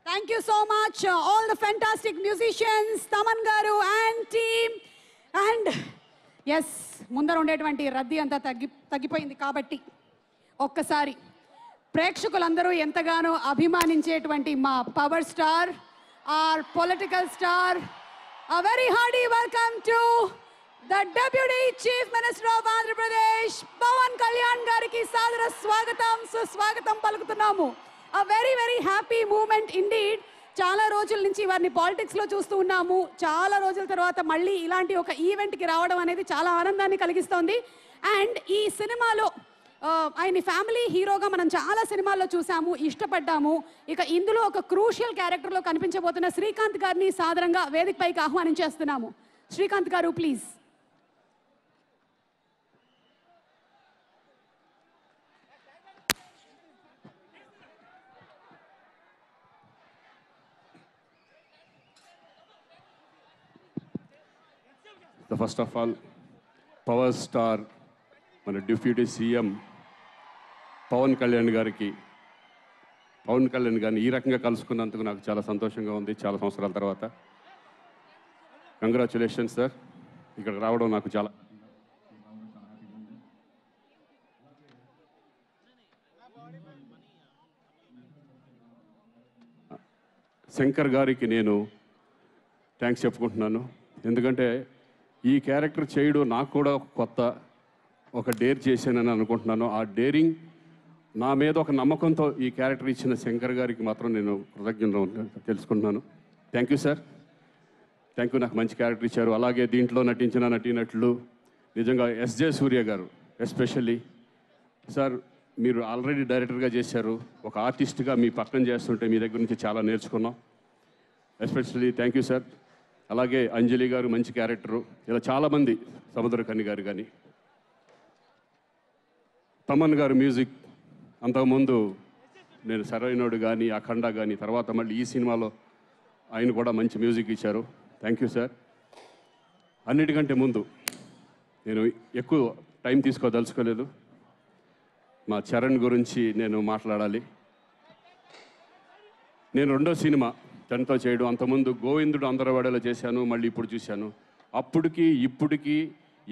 Thank you so much, all the fantastic musicians, Taman Garu and team. And yes, ముందర ఉండేటువంటి రద్దీ అంతా తగ్గిపోయింది కాబట్టి ఒక్కసారి ప్రేక్షకులందరూ ఎంతగానో అభిమానించేటువంటి మా power star, our political star, a very hearty welcome to the Deputy Chief Minister of Andhra Pradesh, Pawan Kalyan gariki sadara swagatam suswagatam palkutunnamu. A very very happy moment indeed. చాలా రోజుల నుంచి వారిని పాలిటిక్స్లో చూస్తూ ఉన్నాము. చాలా రోజుల తర్వాత మళ్ళీ ఇలాంటి ఒక ఈవెంట్కి రావడం అనేది చాలా ఆనందాన్ని కలిగిస్తోంది. అండ్ ఈ సినిమాలో ఆయన ఫ్యామిలీ హీరోగా మనం చాలా సినిమాల్లో చూసాము, ఇష్టపడ్డాము. ఇక ఇందులో ఒక క్రూషియల్ క్యారెక్టర్లో కనిపించబోతున్న శ్రీకాంత్ గారిని సాదరంగా వేదికపైకి ఆహ్వానించేస్తున్నాము. శ్రీకాంత్ గారు please. First of all power star మన డిప్యూటీ సీఎం పవన్ కళ్యాణ్ గారిని ఈ రకంగా కలుసుకున్నందుకు నాకు చాలా సంతోషంగా ఉంది. చాలా సంవత్సరాల తర్వాత కంగ్రాచులేషన్స్ సార్. ఇక్కడ రావడం నాకు చాలా శంకర్ గారికి నేను థ్యాంక్స్ చెప్పుకుంటున్నాను. ఎందుకంటే ఈ క్యారెక్టర్ చేయడం నాకు కూడా ఒక డేర్ చేశానని అనుకుంటున్నాను. ఆ డేరింగ్ నా మీద ఒక నమ్మకంతో ఈ క్యారెక్టర్ ఇచ్చిన శంకర్ గారికి మాత్రం నేను కృతజ్ఞతలు తెలుసుకుంటున్నాను. Thank you sir, thank you. నాకు మంచి క్యారెక్టర్ ఇచ్చారు. అలాగే దీంట్లో నటించిన నటీనటులు నిజంగా ఎస్జే సూర్య గారు ఎస్పెషల్లీ సార్, మీరు ఆల్రెడీ డైరెక్టర్గా చేశారు. ఒక ఆర్టిస్ట్గా మీ పక్కన చేస్తుంటే మీ దగ్గర నుంచి చాలా నేర్చుకున్నాం. Especially thank you sir. అలాగే అంజలి గారు మంచి క్యారెక్టరు. ఇలా చాలామంది, సముద్రకని గారు కానీ, తమన్ గారు మ్యూజిక్ అంతకుముందు నేను సరైనోడు కానీ, అఖండ కానీ, తర్వాత మళ్ళీ ఈ సినిమాలో ఆయన కూడా మంచి మ్యూజిక్ ఇచ్చారు. Thank you sir. అన్నిటికంటే ముందు నేను ఎక్కువ టైం తీసుకోదలుచుకోలేదు. మా చరణ్ గురించి నేను మాట్లాడాలి. నేను రెండో సినిమా తనతో చేయడం, అంతకుముందు గోవిందుడు అందరవాడలో చేశాను, మళ్ళీ ఇప్పుడు చూశాను. అప్పటికి ఇప్పటికీ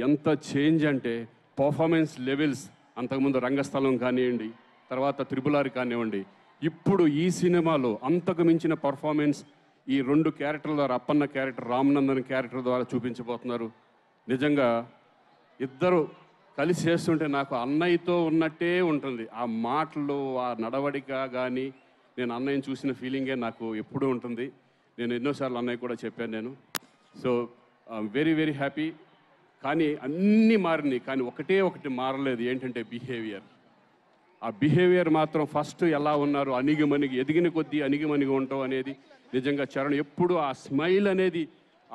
ఎంత చేంజ్ అంటే పర్ఫార్మెన్స్ లెవెల్స్, అంతకుముందు రంగస్థలం కానివ్వండి, తర్వాత త్రిపులారి కానివ్వండి, ఇప్పుడు ఈ సినిమాలో అంతకు మించిన పర్ఫార్మెన్స్ ఈ రెండు క్యారెక్టర్ల ద్వారా, అప్పన్న క్యారెక్టర్, రామనందన్ క్యారెక్టర్ ద్వారా చూపించబోతున్నారు. నిజంగా ఇద్దరు కలిసి చేస్తుంటే నాకు అన్నయ్యతో ఉన్నట్టే ఉంటుంది. ఆ మాటలు, ఆ నడవడిక కానీ, నేను అన్నయ్యని చూసిన ఫీలింగే నాకు ఎప్పుడూ ఉంటుంది. నేను ఎన్నోసార్లు అన్నయ్య కూడా చెప్పాను నేను. So very very happy. కానీ అన్నీ మారినాయి, కానీ ఒకటి మారలేదు. ఏంటంటే బిహేవియర్. ఆ బిహేవియర్ మాత్రం ఫస్ట్ ఎలా ఉన్నారు, అణిగిమణిగి, ఎదిగిన కొద్దీ అణిగిమణిగి ఉంటాం అనేది నిజంగా చరణ్ ఎప్పుడు ఆ స్మైల్ అనేది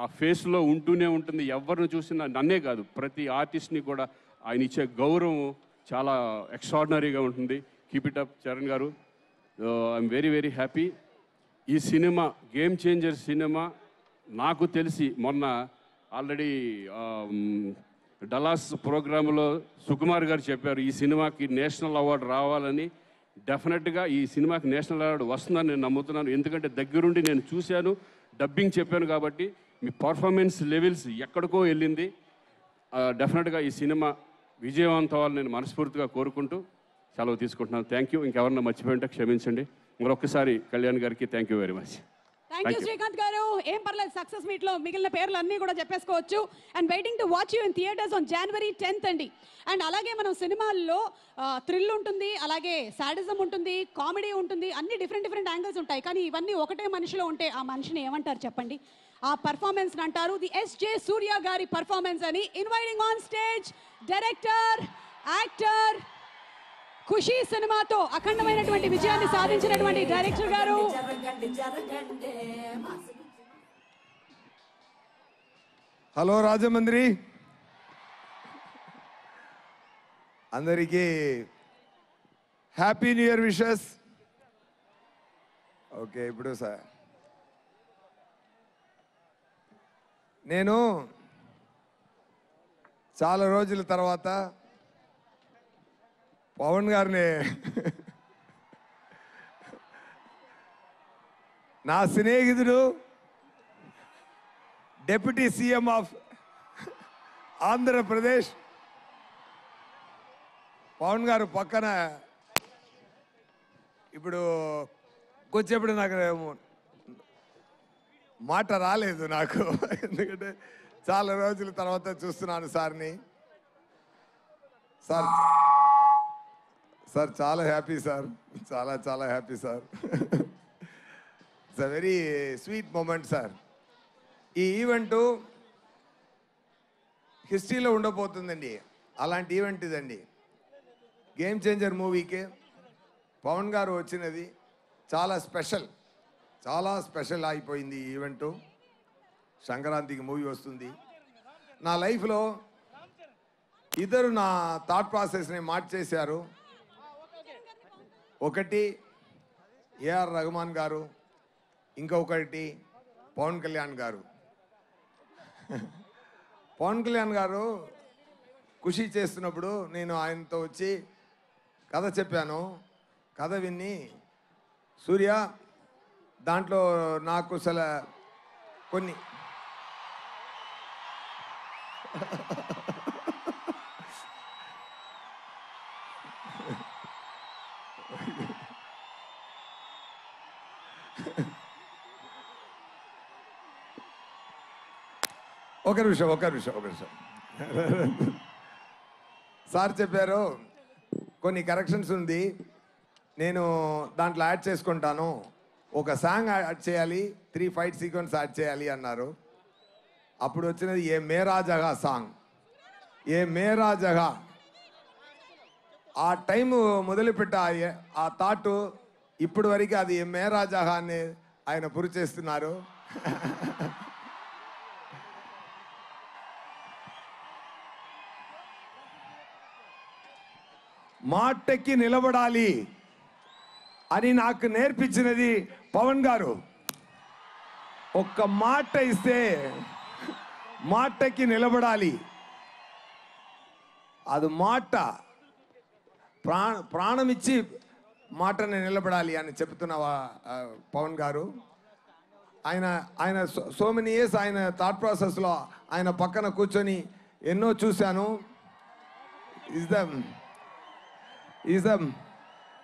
ఆ ఫేస్లో ఉంటూనే ఉంటుంది. ఎవరిని చూసినా, నన్నే కాదు ప్రతి ఆర్టిస్ట్ని కూడా ఆయన ఇచ్చే గౌరవం చాలా ఎక్స్ట్రాడినరీగా ఉంటుంది. కీప్ ఇట్ అప్ చరణ్ గారు. I'm very very happy. ఈ సినిమా గేమ్ చేంజర్ సినిమా. నాకు తెలిసి మొన్న ఆల్రెడీ డలాస్ ప్రోగ్రాంలో సుకుమార్ గారు చెప్పారు ఈ సినిమాకి నేషనల్ అవార్డు రావాలని. డెఫినెట్గా ఈ సినిమాకి నేషనల్ అవార్డు వస్తుందని నేను నమ్ముతున్నాను. ఎందుకంటే దగ్గరుండి నేను చూశాను, డబ్బింగ్ చెప్పాను కాబట్టి. మీ పర్ఫార్మెన్స్ లెవెల్స్ ఎక్కడికో వెళ్ళింది. డెఫినెట్గా ఈ సినిమా విజయవంతం అవ్వాలని నేను మనస్ఫూర్తిగా కోరుకుంటూ సెలవు తీసుకుంటున్నాను. Thank you. ఇంకెవరన్నా మర్చిపోయింటే క్షమించండి. మరొకసారి కళ్యాణ్ గారికి thank you very much. Thank you Srikanth గారు. ఏం పర్లేదు, సక్సెస్ మీట్ లో మిగిలిన పేర్లు అన్నీ కూడా చెప్పేసుకోవచ్చు. And waiting to watch you in theatres on January 10th అండి. అండ్ అలాగే మనం సినిమాల్లో థ్రిల్ ఉంటుంది, అలాగే సాడిజం ఉంటుంది, కామెడీ ఉంటుంది, అన్ని డిఫరెంట్ యాంగిల్స్ ఉంటాయి. కానీ ఇవన్నీ ఒకటే మనిషిలో ఉంటే ఆ మనిషిని ఏమంటారు చెప్పండి? ఆ పర్ఫార్మెన్స్ అంటారు ది ఎస్జే సూర్య గారి పర్ఫార్మెన్స్ అని. Inviting on stage director, actor, Kushi సినిమాతో అఖండమైనటువంటి విజయాన్ని సాధించినటువంటి డైరెక్టర్ గారు. హలో రాజమండ్రి, అందరికీ happy new year wishes. Okay, ఇప్పుడు సార్ నేను చాలా రోజుల తర్వాత పవన్ గారిని నా స్నేహితుడు deputy CM of Andhra Pradesh Pawan గారు పక్కన ఇప్పుడు కొంచెప్పుడు నాకు మాట రాలేదు నాకు, ఎందుకంటే చాలా రోజుల తర్వాత చూస్తున్నాను సార్ని. సార్ సార్ చాలా హ్యాపీ సార్, చాలా చాలా happy sir. It's a very sweet moment sir. ఈ ఈవెంటు హిస్టరీలో ఉండబోతుందండి. అలాంటి ఈవెంట్ ఇదండి. గేమ్ చేంజర్ మూవీకి పవన్ గారు వచ్చినది చాలా స్పెషల్, చాలా స్పెషల్ అయిపోయింది ఈ ఈవెంటు. సంక్రాంతికి మూవీ వస్తుంది. నా లైఫ్లో ఇద్దరు నా థాట్ ప్రాసెస్ని మార్చేశారు. ఒకటి ఏఆర్ రెహమాన్ గారు, ఇంకొకటి పవన్ కళ్యాణ్ గారు. పవన్ కళ్యాణ్ గారు ఖుషి చేస్తున్నప్పుడు నేను ఆయనతో వచ్చి కథ చెప్పాను. కథ విని సూర్య దాంట్లో నాకు అసలు కొన్ని ఒక నిమిషం సార్ చెప్పారు కొన్ని కరెక్షన్స్ ఉంది, నేను దాంట్లో యాడ్ చేసుకుంటాను, ఒక సాంగ్ యాడ్ చేయాలి, 3 ఫైట్ సీక్వెన్స్ యాడ్ చేయాలి అన్నారు. అప్పుడు వచ్చినది ఏ మేరా జగా సాంగ్. ఏ మేరా జగా ఆ టైం మొదలుపెట్ట ఆ థాట్ ఇప్పటి వరకు అది ఏ మేరా జగా అని ఆయన పురి చేస్తున్నారు. మాటకి నిలబడాలి అని నాకు నేర్పించినది పవన్ గారు. ఒక్క మాట ఇస్తే మాటకి నిలబడాలి. అది మాట ప్రాణమిచ్చి మాటని నిలబడాలి అని చెప్తున్న పవన్ గారు. ఆయన సో మెనీ ఇయర్స్ ఆయన థాట్ ప్రాసెస్లో ఆయన పక్కన కూర్చొని ఎన్నో చూశాను.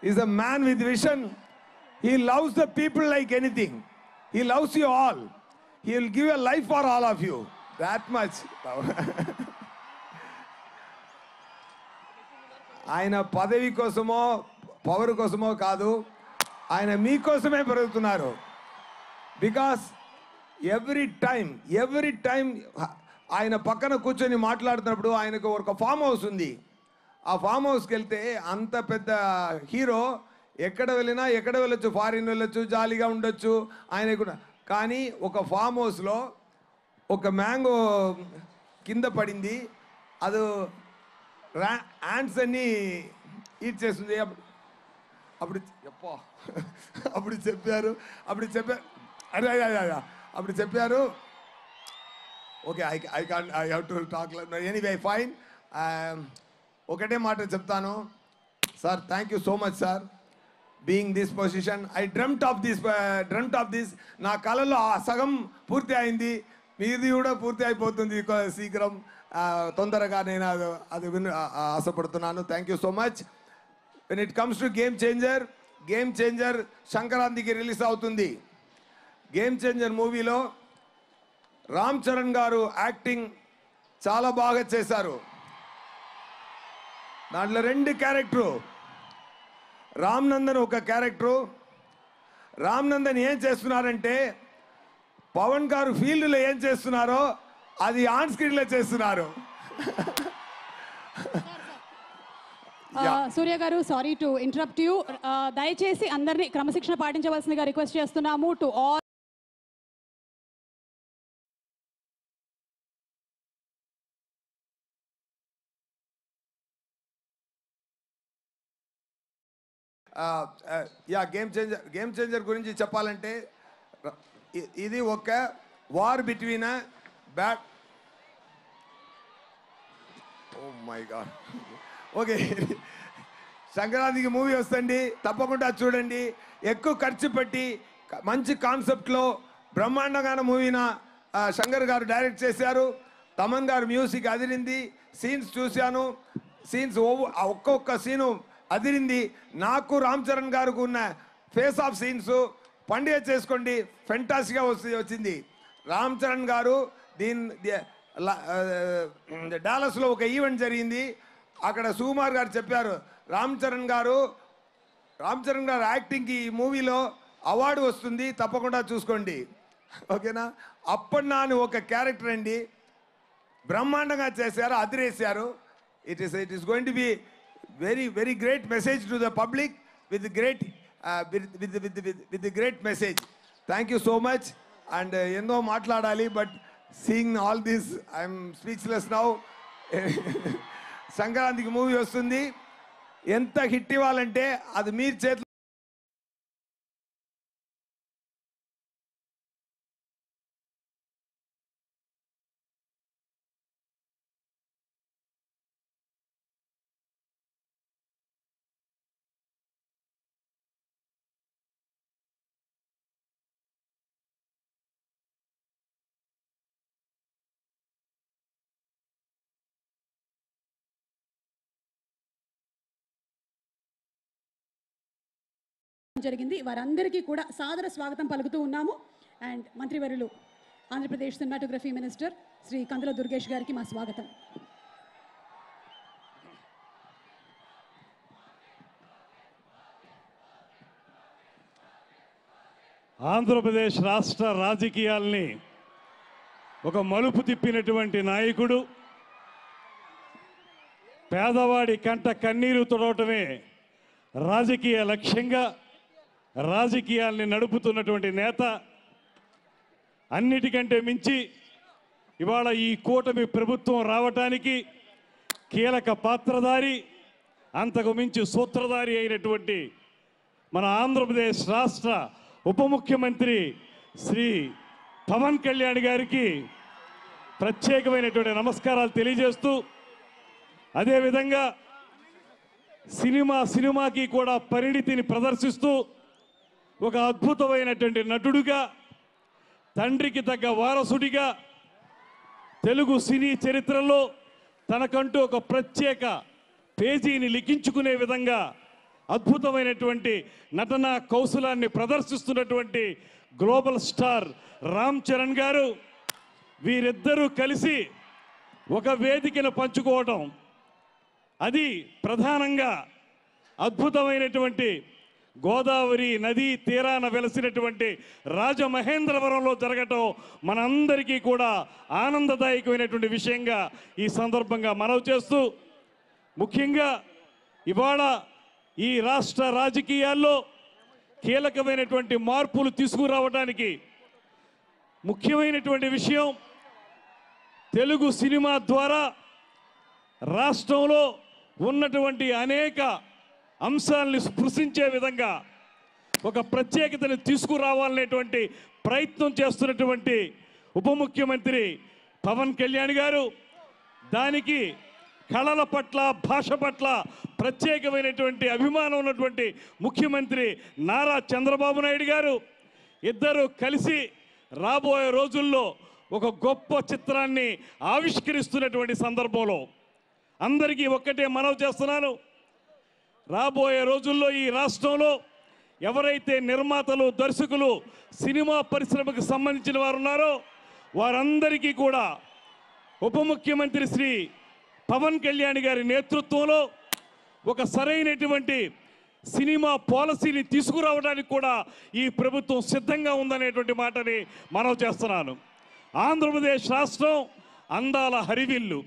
He's a man with vision. He loves the people like anything. He loves you all. He will give a life for all of you. That much. ఆయన పదవి కోసమో పవర్ కోసమో కాదు, ఆయన మీకోసమే పెరుగుతున్నారు. బికాస్ ఎవ్రీ టైం ఆయన పక్కన కూర్చొని మాట్లాడుతున్నప్పుడు ఆయనకు ఒక ఫామ్ హౌస్ ఉంది. ఆ ఫామ్ హౌస్కి వెళ్తే అంత పెద్ద హీరో ఎక్కడ వెళ్ళొచ్చు, ఫారిన్ వెళ్ళొచ్చు, జాలీగా ఉండొచ్చు ఆయనకు. కానీ ఒక ఫామ్ హౌస్లో ఒక మ్యాంగో కింద పడింది, అది యాంట్స్ అన్ని ఈట్ చేస్తుంది. అప్పుడు చెప్పారు okay I have to talk anyway fine. ఒకటే మాట చెప్తాను sir, thank you so much sir being this position. I dreamt of this. నా కళలో ఆ సగం పూర్తి అయింది, మీది కూడా పూర్తి అయిపోతుంది శీఘ్రం, తొందరగా. నేను అది ఆశపడుతున్నాను. Thank you so much. When it comes to game changer సంక్రాంతికి రిలీజ్ అవుతుంది. గేమ్ చేంజర్ మూవీలో రామ్ చరణ్ గారు యాక్టింగ్ చాలా బాగా చేశారు. దాంట్లో 2 క్యారెక్టరు. రామ్ నందన్ ఒక క్యారెక్టరు. రామ్ నందన్ ఏం చేస్తున్నారంటే పవన్ గారు ఫీల్డ్లో ఏం చేస్తున్నారో అది ఆన్ స్క్రీన్లో చేస్తున్నారు. సూర్య గారు, సారీ టు ఇంటరప్ట్ యూ. దయచేసి అందరినీ క్రమశిక్షణ పాటించవలసిందిగా రిక్వెస్ట్ చేస్తున్నాము. టు ఆల్ గేమ్ చేంజర్ గురించి చెప్పాలంటే ఇది ఒక war between oh my God. Okay, సంక్రాంతికి మూవీ వస్తుంది, తప్పకుండా చూడండి. ఎక్కువ ఖర్చు పెట్టి మంచి కాన్సెప్ట్లో బ్రహ్మాండంగా మూవీన శంకర్ గారు డైరెక్ట్ చేశారు. తమన్ గారు మ్యూజిక్ అదిరింది. సీన్స్ చూశాను, సీన్స్ ఒక్కొక్క సీను అదిరింది. నాకు రామ్ చరణ్ గారికి ఉన్న ఫేస్ ఆఫ్ సీన్స్ పండుగ చేసుకోండి ఫెంటాస్టిక్గా వచ్చింది. రామ్ చరణ్ గారు డాలస్లో ఒక ఈవెంట్ జరిగింది. అక్కడ సుకుమార్ గారు చెప్పారు, రామ్ చరణ్ గారు యాక్టింగ్కి ఈ మూవీలో అవార్డు వస్తుంది, తప్పకుండా చూసుకోండి, ఓకేనా. అప్పటి నాని ఒక క్యారెక్టర్ అండి, బ్రహ్మాండంగా చేశారు, అదిరేశారు. It is going to be very very great message to the public with great with the great message. Thank you so much. And ఎన్నో మాట్లాడాలి, but seeing all this I'm speechless now. సంక్రాంతికి movie వస్తుంది, ఎంత hit ఇవ్వాలంటే అది మీరు చేతిలో. జరిగింది. వారందరికీ కూడా సాదర స్వాగతం పలుకుతూ ఉన్నాము. అండ్ మంత్రివర్యులు ఆంధ్రప్రదేశ్ సినిమాటోగ్రఫీ మినిస్టర్ శ్రీ కందుల దుర్గేష్ గారికి మా స్వాగతం. ఆంధ్రప్రదేశ్ రాష్ట్ర రాజకీయాల్ని ఒక మలుపు తిప్పినటువంటి నాయకుడు, పేదవాడి కంట కన్నీరు తుడవటమే రాజకీయ లక్ష్యంగా రాజకీయాల్ని నడుపుతున్నటువంటి నేత, అన్నిటికంటే మించి ఇవాళ ఈ కూటమి ప్రభుత్వం రావటానికి కీలక పాత్రధారి, అంతకు మించి సూత్రధారి అయినటువంటి మన ఆంధ్రప్రదేశ్ రాష్ట్ర ఉప ముఖ్యమంత్రి శ్రీ పవన్ కళ్యాణ్ గారికి ప్రత్యేకమైనటువంటి నమస్కారాలు తెలియజేస్తూ, అదేవిధంగా సినిమాకి కూడా పరిణితిని ప్రదర్శిస్తూ ఒక అద్భుతమైనటువంటి నటుడుగా, తండ్రికి తగ్గ వారసుడిగా తెలుగు సినీ చరిత్రలో తనకంటూ ఒక ప్రత్యేక పేజీని లిఖించుకునే విధంగా అద్భుతమైనటువంటి నటనా కౌశలాన్ని ప్రదర్శిస్తున్నటువంటి గ్లోబల్ స్టార్ రామ్ చరణ్ గారు, వీరిద్దరూ కలిసి ఒక వేదికను పంచుకోవడం, అది ప్రధానంగా అద్భుతమైనటువంటి గోదావరి నదీ తీరాన వెలసినటువంటి రాజమహేంద్రవరంలో జరగటం మనందరికీ కూడా ఆనందదాయకమైనటువంటి విషయంగా ఈ సందర్భంగా మనవి చేస్తూ, ముఖ్యంగా ఇవాళ ఈ రాష్ట్ర రాజకీయాల్లో కీలకమైనటువంటి మార్పులు తీసుకురావడానికి ముఖ్యమైనటువంటి విషయం, తెలుగు సినిమా ద్వారా రాష్ట్రంలో ఉన్నటువంటి అనేక అంశాలని స్పృశించే విధంగా ఒక ప్రత్యేకతను తీసుకురావాలనేటువంటి ప్రయత్నం చేస్తున్నటువంటి ఉప ముఖ్యమంత్రి పవన్ కళ్యాణ్ గారు, దానికి కళల పట్ల, భాష పట్ల ప్రత్యేకమైనటువంటి అభిమానం ఉన్నటువంటి ముఖ్యమంత్రి నారా చంద్రబాబు నాయుడు గారు, ఇద్దరు కలిసి రాబోయే రోజుల్లో ఒక గొప్ప చిత్రాన్ని ఆవిష్కరిస్తున్నటువంటి సందర్భంలో అందరికీ ఒక్కటే మనవి చేస్తున్నాను, రాబోయే రోజుల్లో ఈ రాష్ట్రంలో ఎవరైతే నిర్మాతలు, దర్శకులు, సినిమా పరిశ్రమకు సంబంధించిన వారు ఉన్నారో వారందరికీ కూడా ఉప ముఖ్యమంత్రి శ్రీ పవన్ కళ్యాణ్ గారి నేతృత్వంలో ఒక సరైనటువంటి సినిమా పాలసీని తీసుకురావడానికి కూడా ఈ ప్రభుత్వం సిద్ధంగా ఉందనేటువంటి మాటని మనవి చేస్తున్నాను. ఆంధ్రప్రదేశ్ రాష్ట్రం అందాల హరివిల్లు,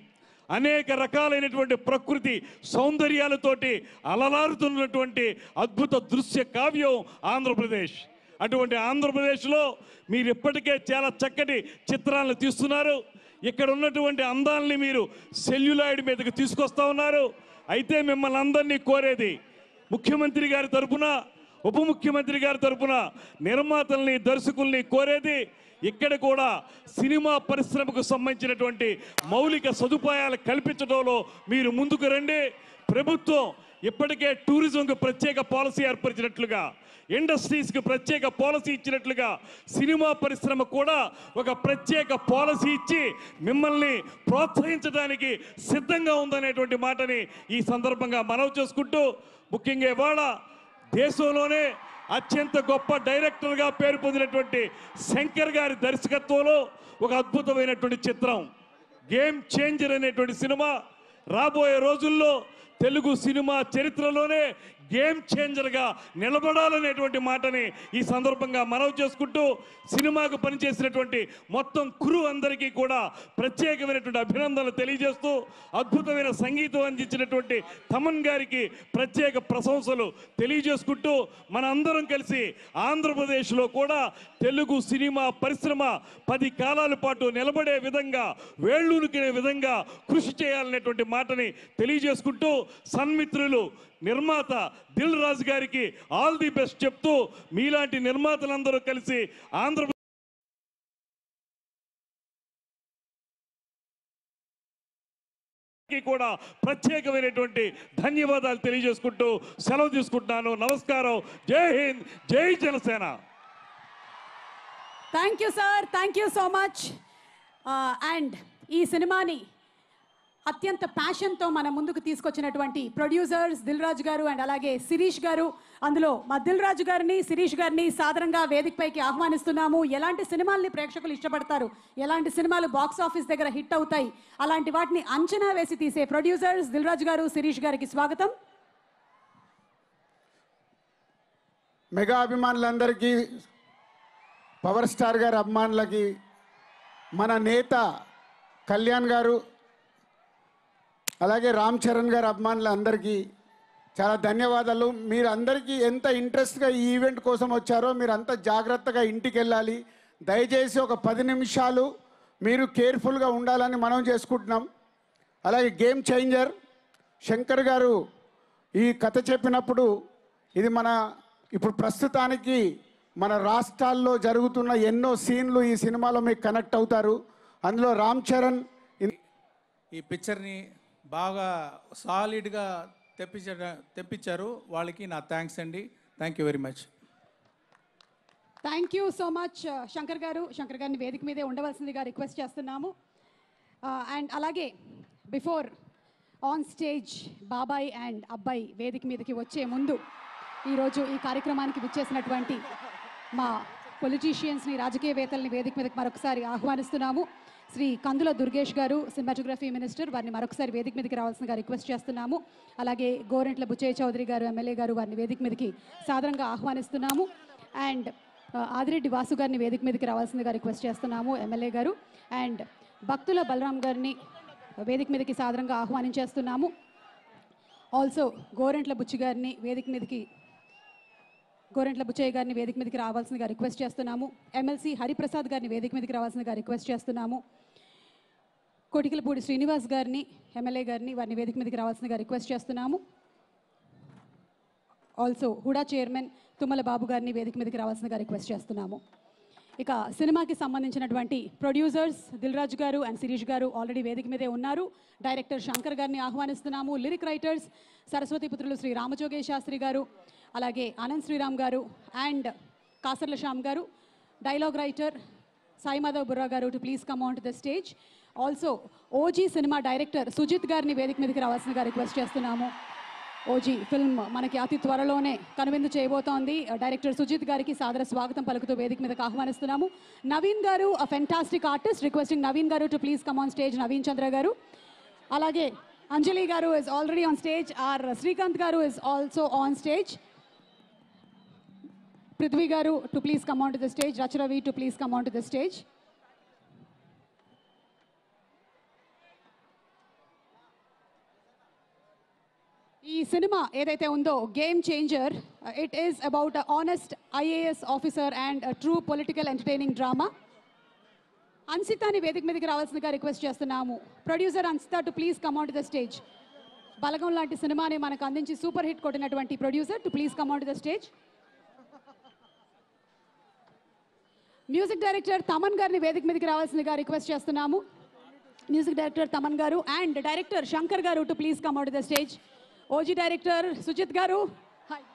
అనేక రకాలైనటువంటి ప్రకృతి సౌందర్యాలతోటి అలలారుతున్నటువంటి అద్భుత దృశ్య కావ్యం ఆంధ్రప్రదేశ్. అటువంటి ఆంధ్రప్రదేశ్లో మీరు ఇప్పటికే చాలా చక్కటి చిత్రాలను తీస్తున్నారు. ఇక్కడ ఉన్నటువంటి అందాలని మీరు సెల్యులాయిడ్ మీదకి తీసుకొస్తా ఉన్నారు. అయితే మిమ్మల్ని అందరినీ కోరేది, ముఖ్యమంత్రి గారి తరపున, ఉప ముఖ్యమంత్రి గారి తరపున నిర్మాతల్ని, దర్శకుల్ని కోరేది, ఇక్కడ కూడా సినిమా పరిశ్రమకు సంబంధించినటువంటి మౌలిక సదుపాయాలు కల్పించడంలో మీరు ముందుకు రండి. ప్రభుత్వం ఇప్పటికే టూరిజంకు ప్రత్యేక పాలసీ ఏర్పరిచినట్లుగా ఇండస్ట్రీస్కి ప్రత్యేక పాలసీ ఇచ్చినట్లుగా సినిమా పరిశ్రమ కూడా ఒక ప్రత్యేక పాలసీ ఇచ్చి మిమ్మల్ని ప్రోత్సహించడానికి సిద్ధంగా ఉందనేటువంటి మాటని ఈ సందర్భంగా మనవి చేసుకుంటూ, ముఖ్యంగా ఇవాళ దేశంలోనే అత్యంత గొప్ప డైరెక్టర్గా పేరు పొందినటువంటి శంకర్ గారి దర్శకత్వంలో ఒక అద్భుతమైనటువంటి చిత్రం గేమ్ చేంజర్ అనేటువంటి సినిమా రాబోయే రోజుల్లో తెలుగు సినిమా చరిత్రలోనే గేమ్ చేంజర్గా నిలబడాలనేటువంటి మాటని ఈ సందర్భంగా మనవి చేసుకుంటూ, సినిమాకు పనిచేసినటువంటి మొత్తం క్రూ అందరికీ కూడా ప్రత్యేకమైనటువంటి అభినందనలు తెలియజేస్తూ, అద్భుతమైన సంగీతం అందించినటువంటి తమన్ గారికి ప్రత్యేక ప్రశంసలు తెలియజేసుకుంటూ, మన అందరం కలిసి ఆంధ్రప్రదేశ్లో కూడా తెలుగు సినిమా పరిశ్రమ 10 కాలాల పాటు నిలబడే విధంగా, వేళ్ళూనుకునే విధంగా కృషి చేయాలనేటువంటి మాటని తెలియజేసుకుంటూ, సన్మిత్రులు నిర్మాత దిల్ రాజు గారికి ఆల్ ది బెస్ట్ చెప్తూ, మీలాంటి నిర్మాతలందరూ కలిసి ఆంధ్రప్రదేశ్ కూడా ప్రత్యేకమైనటువంటి ధన్యవాదాలు తెలియజేసుకుంటూ సెలవు తీసుకుంటున్నాను. నమస్కారం. జై హింద్, జై Janasena. Thank you sir, thank you so much. And ఈ సినిమాని అత్యంత ప్యాషన్తో మన ముందుకు తీసుకొచ్చినటువంటి ప్రొడ్యూసర్స్ దిల్ రాజు గారు అండ్ అలాగే శిరీష్ గారు, అందులో మా దిల్ రాజు గారిని, శిరీష్ గారిని సాదరంగా వేదికపైకి ఆహ్వానిస్తున్నాము. ఎలాంటి సినిమాల్ని ప్రేక్షకులు ఇష్టపడతారు, ఎలాంటి సినిమాలు బాక్స్ ఆఫీస్ దగ్గర హిట్ అవుతాయి, అలాంటి వాటిని అంచనా వేసి తీసే ప్రొడ్యూసర్స్ దిల్ రాజు గారు, శిరీష్ గారికి స్వాగతం. మెగా అభిమానులందరికీ, పవర్ స్టార్ గారి అభిమానులకి, మన నేత కళ్యాణ్ గారు అలాగే రామ్ చరణ్ గారి అభిమానులందరికీ చాలా ధన్యవాదాలు. మీరు అందరికీ ఎంత ఇంట్రెస్ట్గా ఈ ఈవెంట్ కోసం వచ్చారో మీరు అంత జాగ్రత్తగా ఇంటికి వెళ్ళాలి. దయచేసి ఒక 10 నిమిషాలు మీరు కేర్ఫుల్గా ఉండాలని మనం చేసుకుంటున్నాం. అలాగే గేమ్ చేంజర్ శంకర్ గారు ఈ కథ చెప్పినప్పుడు ఇది ఇప్పుడు ప్రస్తుతానికి మన రాష్ట్రాల్లో జరుగుతున్న ఎన్నో సీన్లు ఈ సినిమాలో మీకు కనెక్ట్ అవుతారు. అందులో రామ్ చరణ్ ఈ పిక్చర్ని బాగా సాలిడ్గా తెప్పించారు. వాళ్ళకి నా థ్యాంక్స్ అండి. Thank you very much. Thank you so much Shankar గారు. శంకర్ గారిని వేదిక మీదే ఉండవలసిందిగా రిక్వెస్ట్ చేస్తున్నాము. అండ్ అలాగే బిఫోర్ ఆన్ స్టేజ్ బాబాయ్ అండ్ అబ్బాయి వేదిక మీదకి వచ్చే ముందు ఈరోజు ఈ కార్యక్రమానికి విచ్చేసినటువంటి మా పొలిటీషియన్స్ని, రాజకీయవేత్తల్ని వేదిక మీదకి మరొకసారి ఆహ్వానిస్తున్నాము. శ్రీ కందుల దుర్గేష్ గారు, సినిమాటోగ్రఫీ మినిస్టర్, వారిని మరొకసారి వేదిక మీదకి రావాల్సిందిగా రిక్వెస్ట్ చేస్తున్నాము. అలాగే గోరెంట్ల బుచ్చయ్య చౌదరి గారు, ఎమ్మెల్యే గారు, వారిని వేదిక మీదకి సాదరంగా ఆహ్వానిస్తున్నాము. అండ్ ఆదిరెడ్డి వాసు గారిని వేదిక మీదకి రావాల్సిందిగా రిక్వెస్ట్ చేస్తున్నాము, ఎమ్మెల్యే గారు. అండ్ భక్తుల బలరాం గారిని వేదిక మీదకి సాదరంగా ఆహ్వానించేస్తున్నాము. ఆల్సో గోరెంట్ల బుచ్చయ్య గారిని వేదిక మీదకి రావాల్సిందిగా రిక్వెస్ట్ చేస్తున్నాము. ఎమ్మెల్సీ హరిప్రసాద్ గారిని వేదిక మీదకి రావాల్సిందిగా రిక్వెస్ట్ చేస్తున్నాము. కోటికలపూడి శ్రీనివాస్ గారిని, ఎమ్మెల్యే గారిని, వారిని వేదిక మీదకి రావాల్సిందిగా రిక్వెస్ట్ చేస్తున్నాము. ఆల్సో హుడా చైర్మన్ తుమ్మల బాబు గారిని వేదిక మీదకి రావాల్సిందిగా రిక్వెస్ట్ చేస్తున్నాము. ఇక సినిమాకి సంబంధించినటువంటి ప్రొడ్యూసర్స్ దిల్ రాజు గారు అండ్ శిరీష్ గారు ఆల్రెడీ వేదిక మీదే ఉన్నారు. డైరెక్టర్ శంకర్ గారిని ఆహ్వానిస్తున్నాము. లిరిక్ రైటర్స్ సరస్వతి పుత్రులు శ్రీ రామజోగేష్ శాస్త్రి గారు, అలాగే ఆనంద్ శ్రీరామ్ గారు and Kasarla Shyam garu. Dialogue writer Sai Madhav Burra garu to please come on to the stage. Also OG సినిమా డైరెక్టర్ సుజిత్ గారిని వేదిక మీదకి రావాల్సిందిగా రిక్వెస్ట్ చేస్తున్నాము. ఓజీ ఫిల్మ్ మనకి అతి త్వరలోనే కనువిందు చేయబోతోంది. డైరెక్టర్ సుజిత్ గారికి సాదర స్వాగతం పలుకుతూ వేదిక మీదకి ఆహ్వానిస్తున్నాము. నవీన్ గారు, a fantastic artist, requesting Naveen గారు to please come on stage. Naveen Chandra గారు. అలాగే అంజలి గారు is already on stage. R Srikanth గారు is also on stage. Prithvi గారు to please come on to the stage. Racha Ravi to please come on to the stage. ఈ cinema ఏదైతే ఉందో game changer, it is about a honest IAS officer and true political entertaining drama. అన్సితాని వేదిక మీదకి రావాల్సిందిగా request చేస్తున్నాము. Producer Ansitha to please come on to the stage. Balagam లాంటి సినిమాని మనకు అందించి సూపర్ హిట్ కొట్టినటువంటి producer to please come on to the stage. Music director Thaman గారిని వేదిక మీదకి రావాల్సిందిగా రిక్వెస్ట్ చేస్తున్నాము. మ్యూజిక్ డైరెక్టర్ తమన్ గారు అండ్ డైరెక్టర్ శంకర్ గారు to please come on to the stage. OG director Sujeeth గారు. హాయ్.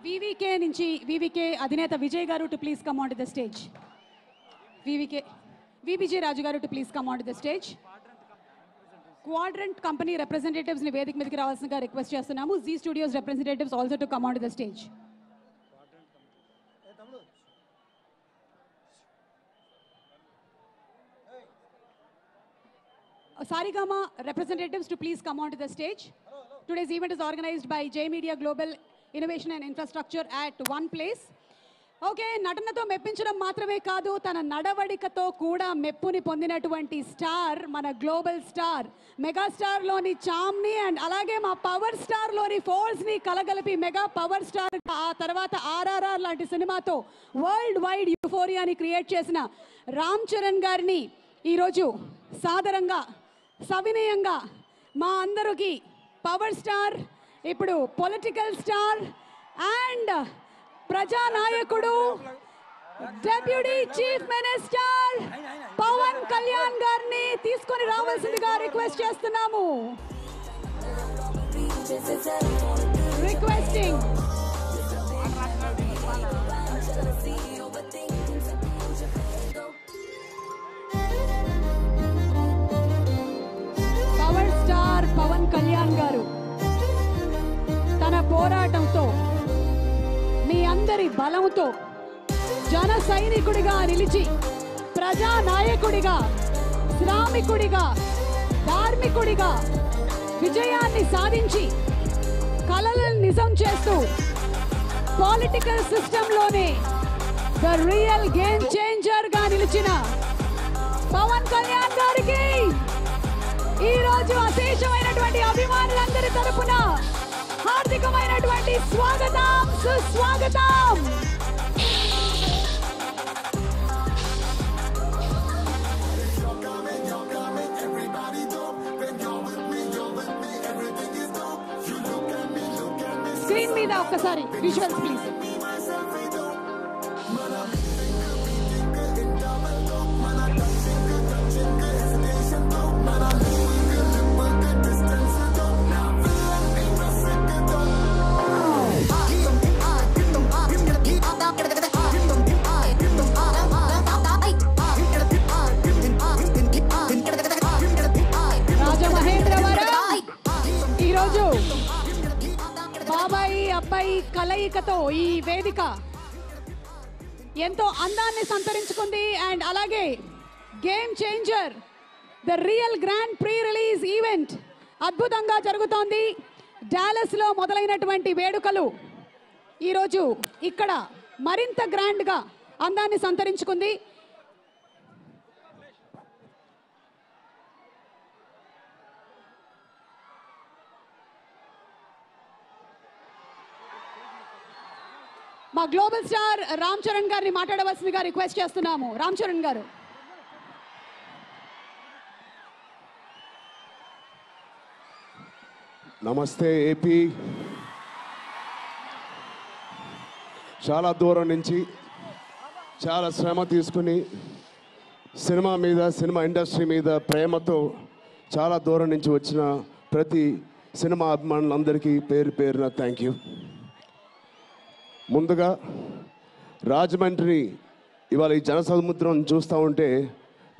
వివికే నుంచి వివికే అధినేత విజయ్ గారు to please come on to the stage. వివిజే రాజు గారు to please come on to the stage. Quadrant company representatives ని వేదిక మీదకి రావాల్సిందిగా రిక్వెస్ట్ చేస్తున్నాము. Zee studios representatives also to come on to the stage. Sarigama representatives to please come on to the stage. Today's event is organized by J Media Global Innovation and Infrastructure at one place. Okay, నటనతో మెప్పించడం మాత్రమే కాదు, తన నడవడికతో కూడా మెప్పుని పొందినటువంటి star, మన global star మెగాస్టార్లోని చామ్ని and అలాగే మా power స్టార్లోని ఫోర్స్ని కలగలిపి mega power star, ఆ తర్వాత ఆర్ఆర్ఆర్ లాంటి సినిమాతో వరల్డ్ వైడ్ యూఫోరియాని క్రియేట్ చేసిన రామ్ చరణ్ గారిని ఈరోజు సాదరంగా సవినయంగా మా అందరికి పవర్ స్టార్, ఇప్పుడు పొలిటికల్ స్టార్ అండ్ ప్రజానాయకుడు, deputy chief minister Pawan Kalyan గారిని తీసుకొని రావాల్సిందిగా రిక్వెస్ట్ చేస్తున్నాము. Requesting power star Pawan Kalyan గారు తన పోరాటంతో, మీ అందరి బలంతో జన సైనికుడిగా నిలిచి ప్రజానాయకుడిగా, శ్రామికుడిగా, ధార్మికుడిగా విజయాన్ని సాధించి కలలను నిజం చేస్తూ పొలిటికల్ సిస్టంలోనే ద రియల్ గేమ్ చేంజర్ గా నిలిచిన పవన్ కళ్యాణ్ గారికి ఈరోజు అశేషమైనటువంటి అభిమానులందరి తరపున హార్దికమైనటువంటి స్వాగతం, సుస్వాగతం. స్క్రీన్ మీద ఒక్కసారి విజువల్స్ ప్లీజ్. ఈరోజు బాబాయి అబ్బాయి కలయికతో ఈ వేదిక ఎంతో అందాన్ని సంతరించుకుంది. అండ్ అలాగే game changer the real grand pre release event అద్భుతంగా జరుగుతోంది. డాలస్లో మొదలైనటువంటి వేడుకలు ఈరోజు ఇక్కడ మరింత గ్రాండ్గా అందాన్ని సంతరించుకుంది. మా గ్లోబల్ స్టార్ రామ్ చరణ్ గారిని మాట్లాడవలసిందిగా రిక్వెస్ట్ చేస్తున్నాము. రామ్ చరణ్ గారు. నమస్తే ఏపీ. చాలా దూరం నుంచి చాలా శ్రమ తీసుకుని సినిమా మీద, సినిమా ఇండస్ట్రీ మీద ప్రేమతో చాలా దూరం నుంచి వచ్చిన ప్రతి సినిమా అభిమానులందరికీ పేరు పేరున థ్యాంక్ యూ. ముందుగా రాజమండ్రి ఇవాళ ఈ జనసముద్రం చూస్తూ ఉంటే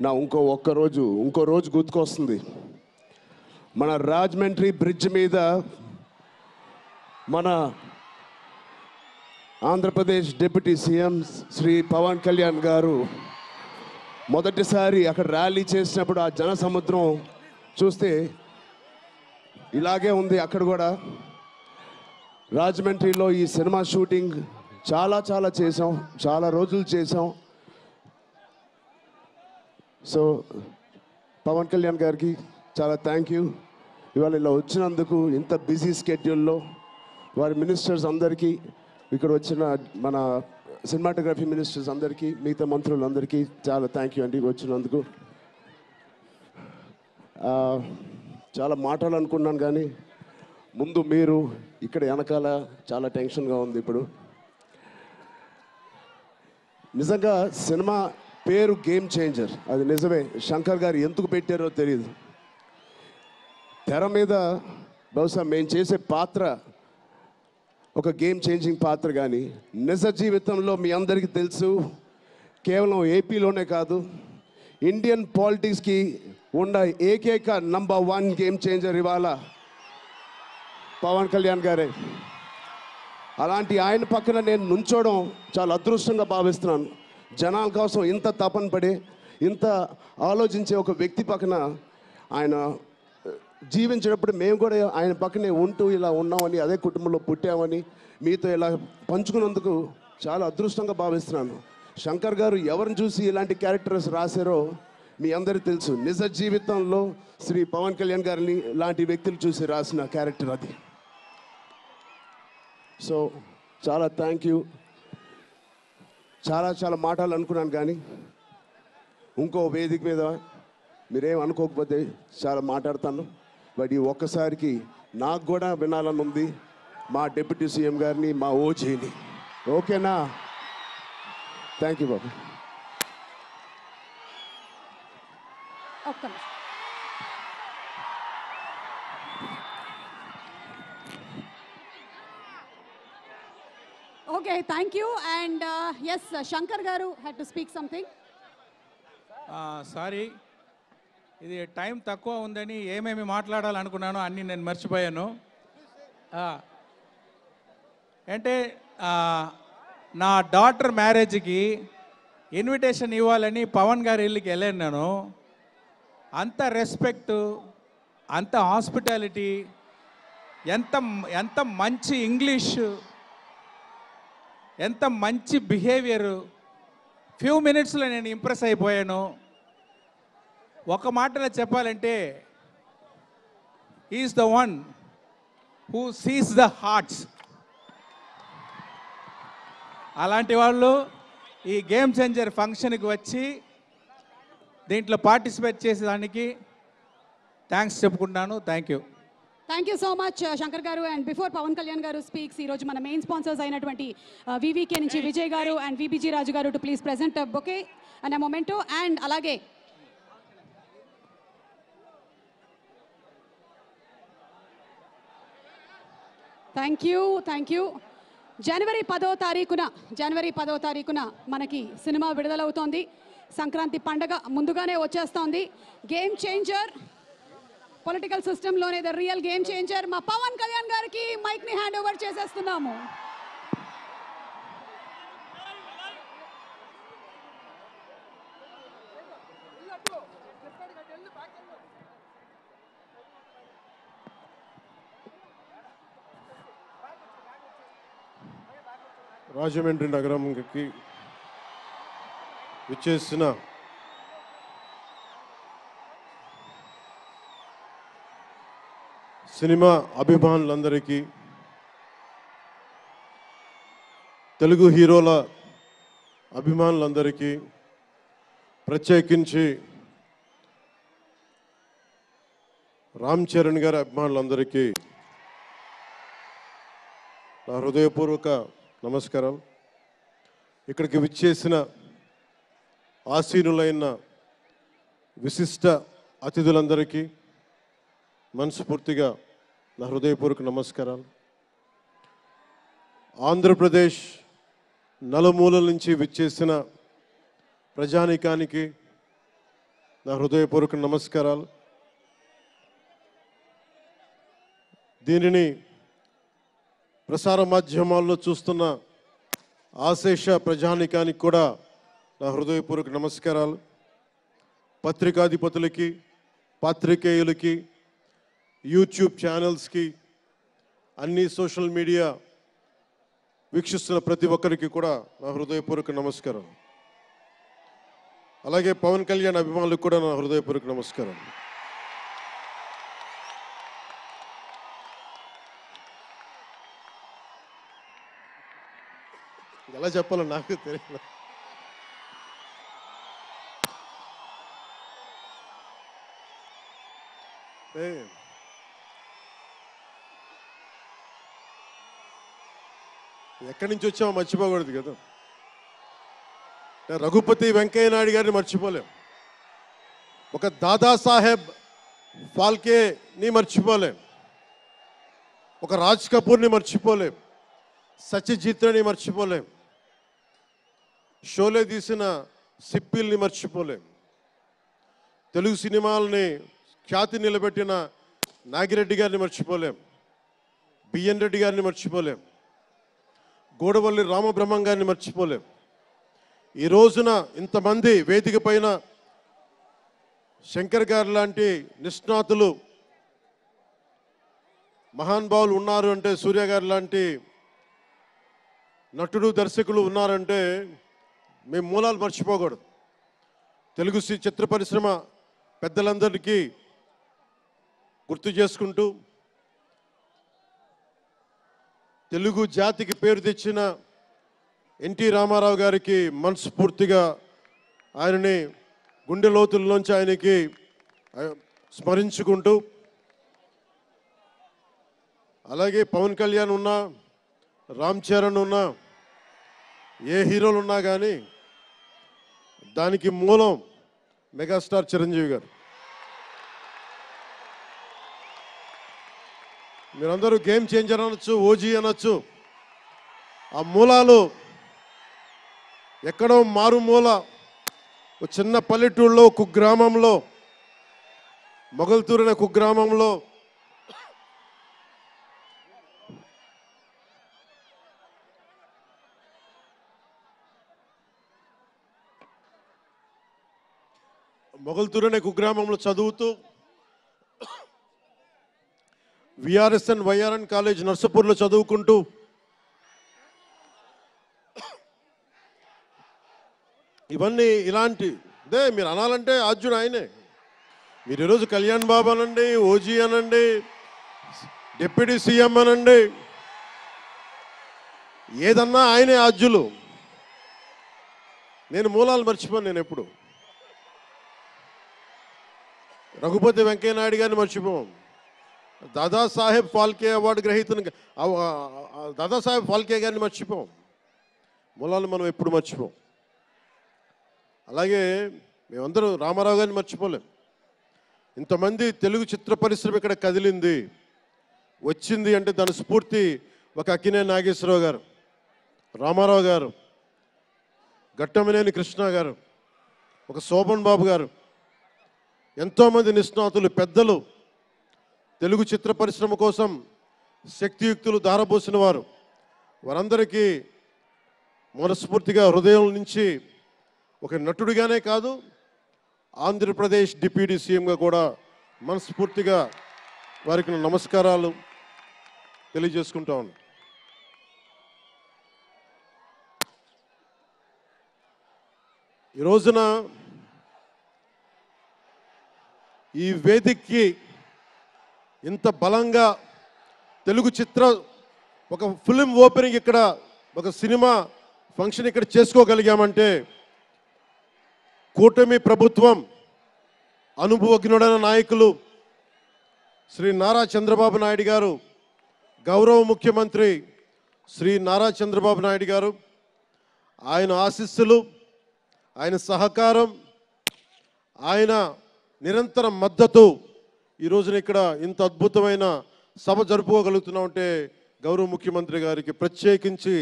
నా ఇంకో రోజు గుర్తుకొస్తుంది. మన రాజమండ్రి బ్రిడ్జ్ మీద మన ఆంధ్రప్రదేశ్ డిప్యూటీ సీఎం శ్రీ పవన్ కళ్యాణ్ గారు మొదటిసారి అక్కడ ర్యాలీ చేసినప్పుడు ఆ జనసముద్రం చూస్తే ఇలాగే ఉంది. అక్కడ కూడా రాజమండ్రిలో ఈ సినిమా షూటింగ్ చాలా చేసాం, చాలా రోజులు చేసాం. సో పవన్ కళ్యాణ్ గారికి చాలా థ్యాంక్ యూ. ఇవాళ ఇలా వచ్చినందుకు, ఇంత బిజీ స్కెడ్యూల్లో వారి మినిస్టర్స్ అందరికీ, ఇక్కడ వచ్చిన మన సినిమాటోగ్రఫీ మినిస్టర్స్ అందరికీ, మిగతా మంత్రులందరికీ చాలా థ్యాంక్ యూ అండి వచ్చినందుకు. చాలా మాట్లాడాలనుకున్నాను కానీ ముందు మీరు ఇక్కడ వెనకాల చాలా టెన్షన్గా ఉంది. ఇప్పుడు నిజంగా సినిమా పేరు గేమ్ చేంజర్, అది నిజమే. శంకర్ గారు ఎందుకు పెట్టారో తెలియదు. తెర మీద బహుశా మేము చేసే పాత్ర ఒక గేమ్ చేంజింగ్ పాత్ర కానీ నిజ జీవితంలో మీ అందరికీ తెలుసు, కేవలం ఏపీలోనే కాదు ఇండియన్ పాలిటిక్స్కి ఉన్న ఏకైక నంబర్ 1 గేమ్ చేంజర్ ఇవాళ పవన్ కళ్యాణ్ గారే. అలాంటి ఆయన పక్కన నేను నుంచోవడం చాలా అదృష్టంగా భావిస్తున్నాను. జనాల కోసం ఇంత తపన పడి ఇంత ఆలోచించే ఒక వ్యక్తి పక్కన ఆయన జీవించేటప్పుడు మేము కూడా ఆయన పక్కనే ఉంటూ ఇలా ఉన్నామని, అదే కుటుంబంలో పుట్టామని మీతో ఇలా పంచుకున్నందుకు చాలా అదృష్టంగా భావిస్తున్నాను. శంకర్ గారు ఎవరిని చూసి ఇలాంటి క్యారెక్టర్స్ రాశారో మీ అందరికీ తెలుసు. నిజ జీవితంలో శ్రీ పవన్ కళ్యాణ్ గారిని లాంటి వ్యక్తులు చూసి రాసిన క్యారెక్టర్ అది. సో చాలా థ్యాంక్ యూ. చాలా మాటలు అనుకున్నాను కానీ ఇంకో వేదిక మీద మీరేం అనుకోకపోతే చాలా మాట్లాడతాను. బట్ ఈ ఒక్కసారికి నాకు కూడా వినాలని ఉంది మా డిప్యూటీ సీఎం గారిని, మా ఓజీని. ఓకేనా? థ్యాంక్ యూ బాబు. ఒక్క నిమిషం. Okay, thank you. And yes, Shankar గారు had to speak something. Sorry, ఇది టైం తక్కువ ఉందని ఏమేమి మాట్లాడాలనుకున్నానో అన్నీ నేను మర్చిపోయాను. అంటే నా డాటర్ మ్యారేజ్కి ఇన్విటేషన్ ఇవ్వాలని పవన్ గారి ఇల్లుకి వెళ్ళాను నేను. అంత రెస్పెక్ట్, అంత హాస్పిటాలిటీ, ఎంత మంచి ఇంగ్లీష్, ఎంత మంచి బిహేవియరు. ఫ్యూ మినిట్స్లో నేను ఇంప్రెస్ అయిపోయాను. ఒక మాటలో చెప్పాలంటే is the one who sees the hearts. అలాంటి వాళ్ళు ఈ గేమ్ చేంజర్ ఫంక్షన్కి వచ్చి దీంట్లో పార్టిసిపేట్ చేసేదానికి థ్యాంక్స్ చెప్పుకుంటున్నాను. Thank you. Thank you so much Shankar గారు. అండ్ బిఫోర్ పవన్ కళ్యాణ్ గారు స్పీక్స్, ఈరోజు మన మెయిన్ స్పాన్సర్స్ అయినటువంటి వివికే నుంచి విజయ్ గారు అండ్ విబిజీ రాజు గారు to please present bouquet and memento. And అలాగే థ్యాంక్ యూ. జనవరి 10వ తారీఖున మనకి సినిమా విడుదలవుతోంది. సంక్రాంతి పండగ ముందుగానే వచ్చేస్తోంది. గేమ్ చేంజర్, పొలిటికల్ సిస్టంలోనే ద రియల్ గేమ్ చేంజర్ మా పవన్ కళ్యాణ్ గారికి మైక్ని హ్యాండ్ ఓవర్ చేసేస్తున్నాము. రాజమండ్రి నగరంకి విచ్చేసిన సినిమా అభిమానులందరికీ, తెలుగు హీరోల అభిమానులందరికీ, ప్రత్యేకించి రామ్ చరణ్ గారి అభిమానులందరికీ నా హృదయపూర్వక నమస్కారం. ఇక్కడికి విచ్చేసిన ఆసీనులైన విశిష్ట అతిథులందరికీ మనస్ఫూర్తిగా నా హృదయపూర్వక నమస్కారాలు. ఆంధ్రప్రదేశ్ నలుమూలల నుంచి విచ్చేసిన ప్రజానీకానికి నా హృదయపూర్వక నమస్కారాలు. దీనిని ప్రసార మాధ్యమాల్లో చూస్తున్న ఆశేష ప్రజానీకానికి కూడా నా హృదయపూర్వక నమస్కారాలు. పత్రికాధిపతులకి, పాత్రికేయులకి, యూట్యూబ్ ఛానల్స్కి, అన్ని సోషల్ మీడియా వీక్షిస్తున్న ప్రతి ఒక్కరికి కూడా నా హృదయపూర్వక నమస్కారం. అలాగే పవన్ కళ్యాణ్ అభిమానులకు కూడా నా హృదయపూర్వక నమస్కారం. ఎలా చెప్పాలో నాకు తెలియదు. ఎక్కడి నుంచి వచ్చామో మర్చిపోకూడదు కదా. రఘుపతి వెంకయ్య నాయుడు గారిని మర్చిపోలేం, ఒక దాదాసాహెబ్ ఫాల్కేని మర్చిపోలేం, ఒక రాజ్ కపూర్ని మర్చిపోలేం, సత్యజిత్ని మర్చిపోలేం, షోలే తీసిన సిప్పిల్ని మర్చిపోలేం, తెలుగు సినిమాలని ఖ్యాతి నిలబెట్టిన నాగిరెడ్డి గారిని మర్చిపోలేం, బిఎన్ రెడ్డి గారిని మర్చిపోలేం, గోడవల్లి రామబ్రహ్మం గారిని మర్చిపోలేం. ఈ రోజున ఇంతమంది వేదిక పైన శంకర్ గారు లాంటి నిష్ణాతులు మహానుభావులు ఉన్నారు అంటే, సూర్య గారు లాంటి నటుడు దర్శకులు ఉన్నారంటే మేము మూలాలు మర్చిపోకూడదు. తెలుగు చిత్ర పరిశ్రమ పెద్దలందరికీ గుర్తు చేసుకుంటూ, తెలుగు జాతికి పేరు తెచ్చిన ఎన్టీ రామారావు గారికి మనస్ఫూర్తిగా ఆయనని గుండె లోతుల్లోంచి ఆయనకి స్మరించుకుంటూ, అలాగే పవన్ కళ్యాణ్ ఉన్నా, రామ్ చరణ్ ఉన్నా, ఏ హీరోలు ఉన్నా కానీ దానికి మూలం మెగాస్టార్ చిరంజీవి గారు. మీరందరూ గేమ్ చేంజర్ అనొచ్చు, ఓజీ అనొచ్చు. ఆ మూలాలు ఎక్కడో మారుమూల ఒక చిన్న పల్లెటూరులో కుగ్రామంలో, మొగల్తూరు అనే కుగ్రామంలో కుగ్రామంలో చదువుతూ విఆర్ఎస్ఎన్ వైఆర్ఎన్ కాలేజ్ నర్సపూర్లో చదువుకుంటూ ఇవన్నీ ఇలాంటిదే మీరు అనాలంటే ఆద్యుడు ఆయనే. మీరు ఈరోజు కళ్యాణ్ బాబు అనండి, ఓజీ అనండి, డిప్యూటీ సీఎం అనండి, ఏదన్నా ఆయనే ఆద్యులు. నేను మూలాలు మర్చిపోను. నేను ఎప్పుడు రఘుపతి వెంకయ్య నాయుడు గారిని మర్చిపోం, దాదాసాహెబ్ ఫాల్కే అవార్డు గ్రహీతను దాదాసాహెబ్ ఫాల్కే గారిని మర్చిపోం. మూలాలు మనం ఎప్పుడు మర్చిపోం. అలాగే మేమందరూ రామారావు గారిని మర్చిపోలేం. ఇంతమంది తెలుగు చిత్ర పరిశ్రమ ఇక్కడ కదిలింది, వచ్చింది అంటే దాని స్ఫూర్తి ఒక అక్కినేని నాగేశ్వరరావు గారు, రామారావు గారు, ఘట్టమనేని కృష్ణ గారు, ఒక శోభన్ బాబు గారు, ఎంతోమంది నిష్ణాతులు పెద్దలు తెలుగు చిత్ర పరిశ్రమ కోసం శక్తియుక్తులు ధారపోసిన వారు. వారందరికీ మనస్ఫూర్తిగా హృదయం నుంచి ఒక నటుడిగానే కాదు, ఆంధ్రప్రదేశ్ డిప్యూటీ సీఎంగా కూడా మనస్ఫూర్తిగా వారికి నమస్కారాలు తెలియజేసుకుంటా ఉన్నాను. ఈ రోజున ఈ వేదికకి ఇంత బలంగా తెలుగు చిత్ర ఒక ఫిలిం ఓపెనింగ్ ఇక్కడ, ఒక సినిమా ఫంక్షన్ ఇక్కడ చేసుకోగలిగామంటే కూటమి ప్రభుత్వం, అనుభవజ్ఞుడైన నాయకులు శ్రీ నారా చంద్రబాబు నాయుడు గారు, గౌరవ ముఖ్యమంత్రి శ్రీ నారా చంద్రబాబు నాయుడు గారు, ఆయన ఆశీస్సులు, ఆయన సహకారం, ఆయన నిరంతర మద్దతు ఈ రోజున ఇక్కడ ఇంత అద్భుతమైన సభ జరుపుకోగలుగుతున్నామంటే గౌరవ ముఖ్యమంత్రి గారికి ప్రత్యేకించి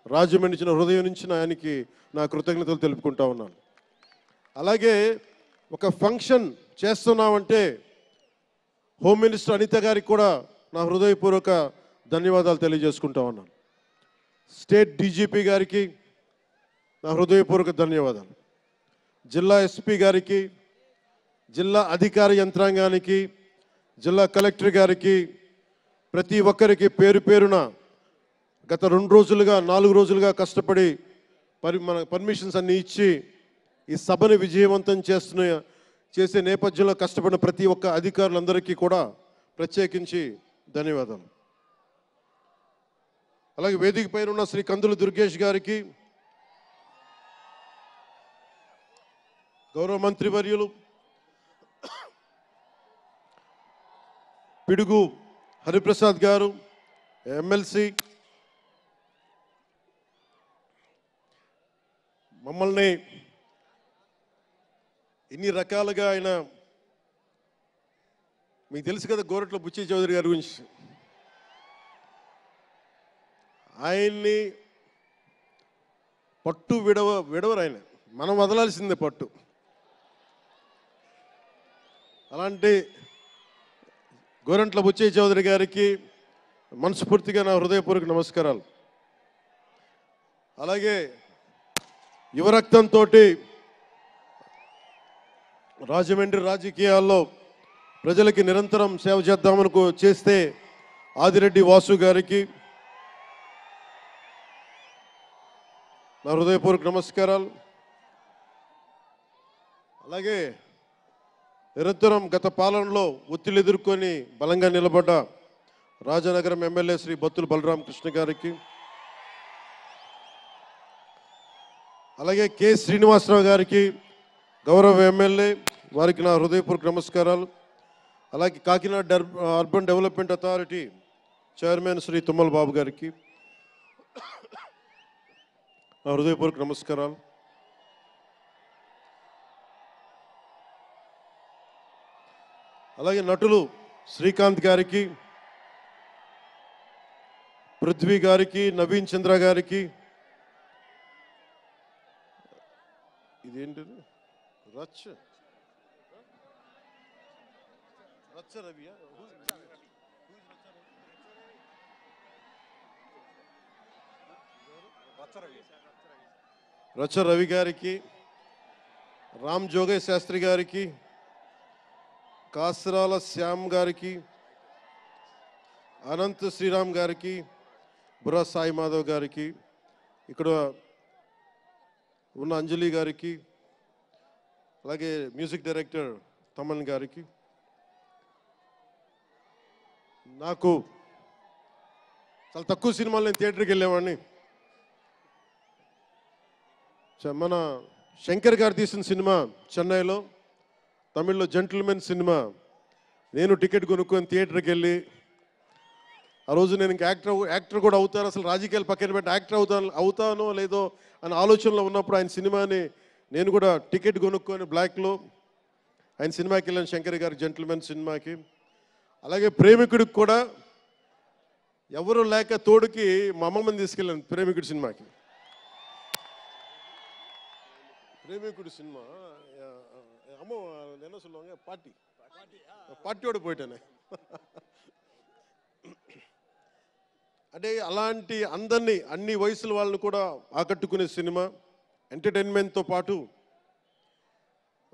రాజమండ్రి హృదయం నుంచి ఆయనకి నా కృతజ్ఞతలు తెలుపుకుంటా ఉన్నాను. అలాగే ఒక ఫంక్షన్ చేస్తున్నామంటే హోమ్ మినిస్టర్ అనిత గారికి కూడా నా హృదయపూర్వక ధన్యవాదాలు తెలియజేసుకుంటా ఉన్నాను. స్టేట్ డీజీపీ గారికి నా హృదయపూర్వక ధన్యవాదాలు. జిల్లా ఎస్పీ గారికి, జిల్లా అధికార యంత్రాంగానికి, జిల్లా కలెక్టర్ గారికి, ప్రతి ఒక్కరికి పేరు పేరున గత 2 రోజులుగా 4 రోజులుగా కష్టపడి మన పర్మిషన్స్ అన్నీ ఇచ్చి ఈ సభను విజయవంతం చేసే నేపథ్యంలో కష్టపడిన ప్రతి ఒక్క అధికారులందరికీ కూడా ప్రత్యేకించి ధన్యవాదాలు. అలాగే వేదిక పైన ఉన్న శ్రీ కందులు దుర్గేష్ గారికి, గౌరవ మంత్రివర్యులు పిడుగు హరిప్రసాద్ గారు, ఎమ్మెల్సీ, మమ్మల్ని ఇన్ని రకాలుగా ఆయన, మీకు తెలుసు కదా గోరట్ల బుచ్చి చౌదరి గారి గురించి, ఆయన్ని పట్టు విడవరు ఆయన, మనం వదలాల్సిందే పట్టు. అలాంటి గోరంట్ల బుచ్చయ్య చౌదరి గారికి మనస్ఫూర్తిగా నా హృదయపూర్వక నమస్కారాలు. అలాగే యువరక్తంతో రాజమండ్రి రాజకీయాల్లో ప్రజలకి నిరంతరం సేవ చేద్దామని చేస్తే ఆదిరెడ్డి వాసు గారికి నా హృదయపూర్వక నమస్కారాలు. అలాగే నిరంతరం గత పాలనలో ఒత్తిళ్లు ఎదుర్కొని బలంగా నిలబడ్డ రాజనగరం ఎమ్మెల్యే శ్రీ బత్తుల బలరామకృష్ణ గారికి, అలాగే కె శ్రీనివాసరావు గారికి గౌరవ ఎమ్మెల్యే, వారికి నా హృదయపూర్వక నమస్కారాలు. అలాగే Kakinada urban development authority chairman Shri Tummala Babu గారికి నా హృదయపూర్వక నమస్కారాలు. అలాగే నటులు శ్రీకాంత్ గారికి, పృథ్వీ గారికి, నవీన్ చంద్ర గారికి, ఇదేంటిది రచ్చ రవియా, రచ్చ రవి గారికి, రామ్ జోగయ్య శాస్త్రి గారికి, కాసరాల శ్యామ్ గారికి, అనంత్ శ్రీరామ్ గారికి, బుర్రా సాయి మాధవ్ గారికి, ఇక్కడ ఉన్న అంజలి గారికి, అలాగే మ్యూజిక్ డైరెక్టర్ తమన్ గారికి. నాకు చాలా తక్కువ సినిమాలు నేను థియేటర్కి వెళ్ళేవాడిని. మన శంకర్ గారు తీసిన సినిమా చెన్నైలో, తమిళ్లో జెంటిల్మెన్ సినిమా, నేను టికెట్ కొనుక్కొని థియేటర్కి వెళ్ళి, ఆ రోజు నేను ఇంకా యాక్టర్ కూడా అవుతాను, అసలు రాజకీయాలు పక్కన పెట్టి యాక్టర్ అవుతానో లేదో అని ఆలోచనలో ఉన్నప్పుడు ఆయన సినిమాని నేను కూడా టికెట్ కొనుక్కొని బ్లాక్లో ఆయన సినిమాకి వెళ్ళాను, శంకర్ గారి జెంటిల్మెన్ సినిమాకి. అలాగే ప్రేమికుడికి కూడా ఎవరు లేక తోడుకి మా అమ్మమ్మని తీసుకెళ్ళాను ప్రేమికుడి సినిమాకి. ప్రేమికుడి సినిమా అమ్మ என்ன சொல்லுவாங்க పార్టీயோடு పోయిటానే. అంటే అలాంటి అందరినీ, అన్ని వయసుల వాళ్ళని కూడా ఆకట్టుకునే సినిమా, ఎంటర్టైన్మెంట్తో పాటు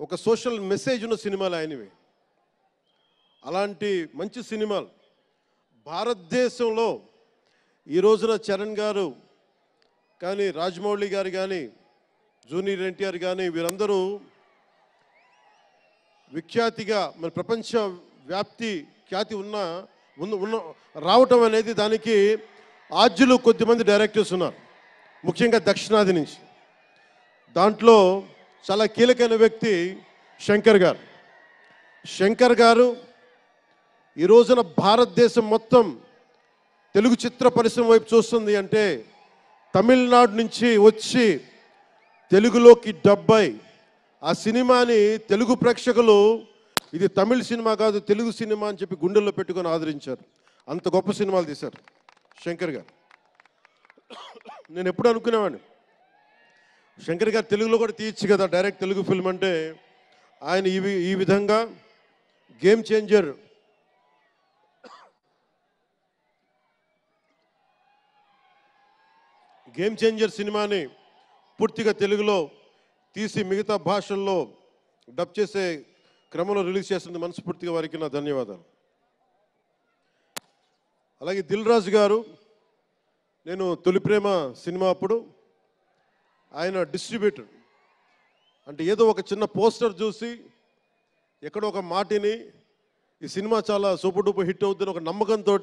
ఒక సోషల్ మెసేజ్ ఉన్న సినిమాలు ఆయనవి. అలాంటి మంచి సినిమాలు భారతదేశంలో ఈ రోజున చరణ్ గారు కానీ, రాజమౌళి గారు కానీ, జూనియర్ ఎన్టీఆర్ కానీ, వీరందరూ విఖ్యాతిగా మన ప్రపంచ వ్యాప్తి ఖ్యాతి ఉన్న రావటం అనేది, దానికి ఆద్యులు కొద్దిమంది డైరెక్టర్స్ ఉన్నారు, ముఖ్యంగా దక్షిణాది నుంచి. దాంట్లో చాలా కీలకమైన వ్యక్తి శంకర్ గారు. శంకర్ గారు ఈ రోజున భారతదేశం మొత్తం తెలుగు చిత్ర పరిశ్రమ వైపు చూస్తుంది అంటే, తమిళనాడు నుంచి వచ్చి తెలుగులోకి డబ్బై ఆ సినిమాని తెలుగు ప్రేక్షకులు ఇది తమిళ సినిమా కాదు తెలుగు సినిమా అని చెప్పి గుండెల్లో పెట్టుకొని ఆదరించారు. అంత గొప్ప సినిమాలు తీశారు శంకర్ గారు. నేను ఎప్పుడు అనుకునేవాడిని, శంకర్ గారు తెలుగులో కూడా తీయచ్చు కదా డైరెక్ట్ తెలుగు ఫిల్మ్ అంటే. ఆయన ఈ విధంగా గేమ్ చేంజర్ సినిమాని పూర్తిగా తెలుగులో తీసి మిగతా భాషల్లో డబ్ చేసే క్రమంలో రిలీజ్ చేస్తుంది. మనస్ఫూర్తిగా వారికి నా ధన్యవాదాలు. అలాగే దిల్ రాజు గారు, నేను తొలి ప్రేమ సినిమా అప్పుడు ఆయన డిస్ట్రిబ్యూటర్, అంటే ఏదో ఒక చిన్న పోస్టర్ చూసి ఎక్కడో ఒక మాటిని ఈ సినిమా చాలా సూపర్ డూపర్ హిట్ అవుతుందని ఒక నమ్మకంతో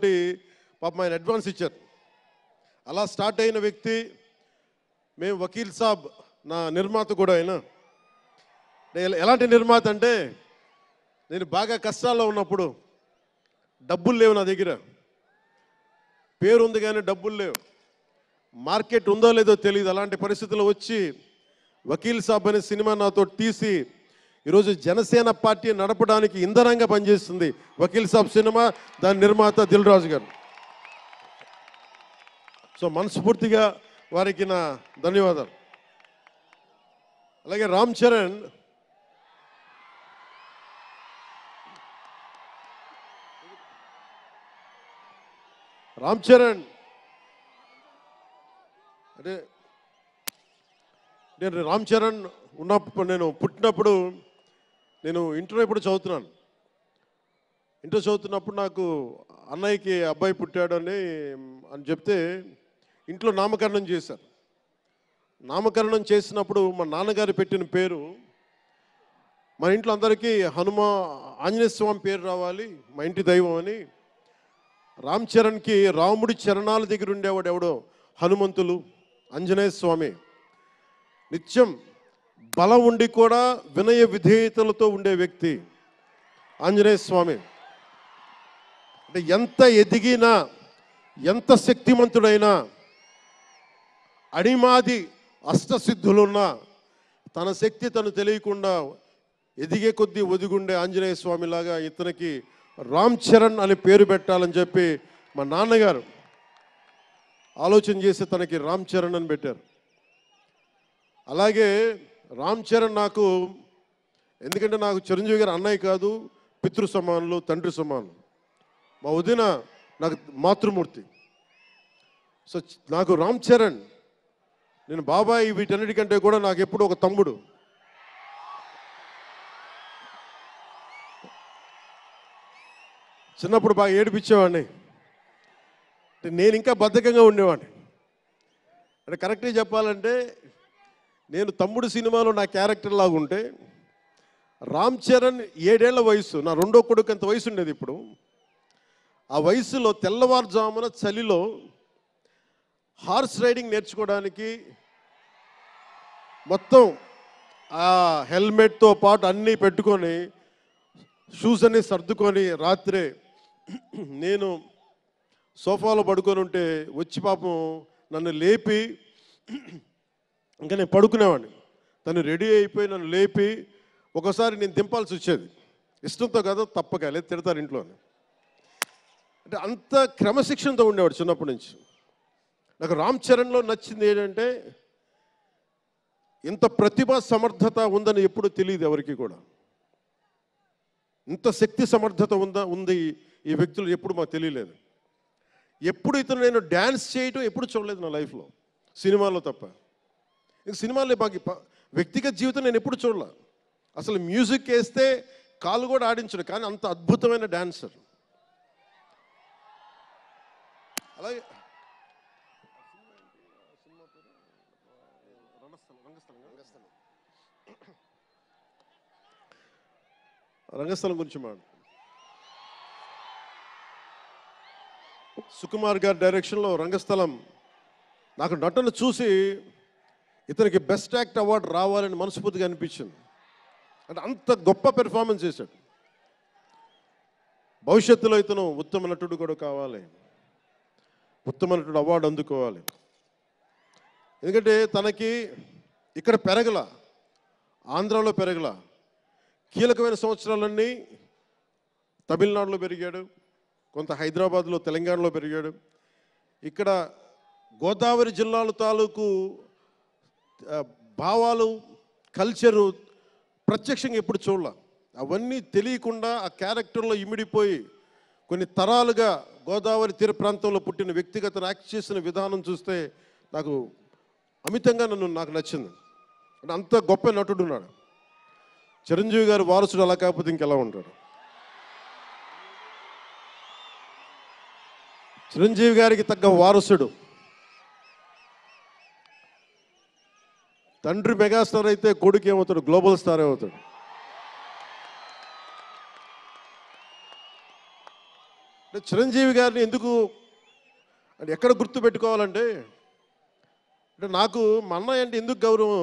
పాపం ఆయన అడ్వాన్స్ ఇచ్చారు. అలా స్టార్ట్ అయిన వ్యక్తి. మేము వకీల్ సాబ్ నా నిర్మాత కూడా ఆయన. ఎలాంటి నిర్మాత అంటే, నేను బాగా కష్టాల్లో ఉన్నప్పుడు, డబ్బులు లేవు నా దగ్గర, పేరు ఉంది కానీ డబ్బులు లేవు, మార్కెట్ ఉందో లేదో తెలియదు, అలాంటి పరిస్థితుల్లో వచ్చి వకీల్ సాబ్ అనే సినిమా నాతో తీసి ఈరోజు జనసేన పార్టీ నడపడానికి ఇంధనంగా పనిచేస్తుంది వకీల్ సాబ్ సినిమా. దాని నిర్మాత దిల్ రాజు గారు. సో మనస్ఫూర్తిగా వారికి నా ధన్యవాదాలు. అలాగే రామ్ చరణ్ అంటే నేను రామ్ చరణ్ ఉన్నప్పుడు నేను పుట్టినప్పుడు నేను ఇంటర్ ఎప్పుడు చదువుతున్నాను. ఇంటర్ చదువుతున్నప్పుడు నాకు అన్నయ్యకి అబ్బాయి పుట్టాడని చెప్తే ఇంట్లో నామకరణం చేశారు. నామకరణం చేసినప్పుడు మా నాన్నగారు పెట్టిన పేరు మా ఇంట్లో అందరికీ ఆంజనేయ స్వామి పేరు రావాలి, మా ఇంటి దైవం అని. రామ్ చరణ్కి రాముడి చరణాల దగ్గర ఉండేవాడు ఎవడో హనుమంతులు, ఆంజనేయ స్వామి. నిత్యం బలం ఉండి కూడా వినయ విధేయతలతో ఉండే వ్యక్తి ఆంజనేయ స్వామి. అంటే ఎంత ఎదిగినా ఎంత శక్తిమంతుడైనా అడిమాది అష్టసిద్ధులున్నా తన శక్తి తను తెలియకుండా ఎదిగే కొద్దీ ఒదిగుండే ఆంజనేయ స్వామిలాగా ఇతనికి రామ్ చరణ్ అని పేరు పెట్టాలని చెప్పి మా నాన్నగారు ఆలోచన చేసి తనకి రామ్ చరణ్ అని పెట్టారు. అలాగే రామ్ చరణ్ నాకు ఎందుకంటే నాకు చిరంజీవి గారు అన్నయ్య కాదు, పితృ సమానులు, తండ్రి సమానులు. మా వదిన నాకు మాతృమూర్తి. సో నాకు రామ్ చరణ్, నేను బాబాయ్ వీటన్నిటికంటే కూడా నాకు ఎప్పుడు ఒక తమ్ముడు. చిన్నప్పుడు బాగా ఏడిపించేవాడిని. నేను ఇంకా బద్ధకంగా ఉండేవాడిని. అంటే కరెక్ట్గా చెప్పాలంటే నేను తమ్ముడు సినిమాలో నా క్యారెక్టర్ లాగా ఉంటే రామ్ చరణ్ 7 ఏళ్ల వయసు, నా రెండో కొడుకు అంత వయసు ఉండేది. ఇప్పుడు ఆ వయసులో తెల్లవారుజామున చలిలో హార్స్ రైడింగ్ నేర్చుకోవడానికి మొత్తం ఆ హెల్మెట్తో పాటు అన్నీ పెట్టుకొని షూస్ అన్నీ సర్దుకొని రాత్రే నేను సోఫాలో పడుకొని ఉంటే వచ్చి పాపం నన్ను లేపి ఇంకా నేను పడుకునేవాడిని. తను రెడీ అయిపోయి నన్ను లేపి ఒకసారి నేను దింపాల్సి వచ్చేది. ఇష్టంతో కాదు, తప్పక లేదు తిడతారు ఇంట్లో. అంటే అంత క్రమశిక్షణతో ఉండేవాడు చిన్నప్పటి నుంచి. నాకు రామ్ చరణ్లో నచ్చింది ఏంటంటే ఇంత ప్రతిభా సమర్థత ఉందని ఎప్పుడు తెలియదు ఎవరికి కూడా. ఇంత శక్తి సమర్థత ఉంది ఈ వ్యక్తులు ఎప్పుడు మాకు తెలియలేదు. ఎప్పుడు ఇతను నేను డ్యాన్స్ చేయటం ఎప్పుడు చూడలేదు నా లైఫ్లో, సినిమాలో తప్ప. ఇంక సినిమాలో బాగా వ్యక్తిగత జీవితం నేను ఎప్పుడు చూడలే. అసలు మ్యూజిక్ వేస్తే కాలు కూడా ఆడించడు, కానీ అంత అద్భుతమైన డాన్సర్. అలాగే రంగస్థలం గురించి సుకుమార్ గారి డైరెక్షన్లో రంగస్థలం నాకు నటన చూసి ఇతనికి బెస్ట్ యాక్ట్ అవార్డు రావాలని మనస్ఫూర్తిగా అనిపించింది. అంటే అంత గొప్ప పెర్ఫార్మెన్స్ చేశాడు. భవిష్యత్తులో ఇతను ఉత్తమ నటుడు కూడా కావాలి, ఉత్తమ నటుడు అవార్డు అందుకోవాలి. ఎందుకంటే తనకి ఇక్కడ పెరగల, ఆంధ్రాలో పెరగల. కీలకమైన సంవత్సరాలన్నీ తమిళనాడులో పెరిగాడు, కొంత హైదరాబాద్లో, తెలంగాణలో పెరిగాడు. ఇక్కడ గోదావరి జిల్లాల తాలూకు భావాలు, కల్చరు ప్రత్యక్షంగా ఎప్పుడు చూడాల. అవన్నీ తెలియకుండా ఆ క్యారెక్టర్లో ఇమిడిపోయి కొన్ని తరాలుగా గోదావరి తీర ప్రాంతంలో పుట్టిన వ్యక్తిగత యాక్ట్ చేసిన విధానం చూస్తే నాకు అమితంగా నాకు నచ్చింది. అంటే అంత గొప్ప నటుడు ఉన్నాడు. చిరంజీవి గారు వారసుడు అలా కాకపోతే ఇంకెలా ఉంటాడు. చిరంజీవి గారికి తగ్గ వారసుడు. తండ్రి మెగాస్టార్ అయితే కొడుకు ఏమవుతాడు, గ్లోబల్ స్టార్ అవుతాడు. చిరంజీవి గారిని ఎందుకు అంటే ఎక్కడ గుర్తు పెట్టుకోవాలంటే అంటే నాకు మా అన్నయ్య అంటే ఎందుకు గౌరవం,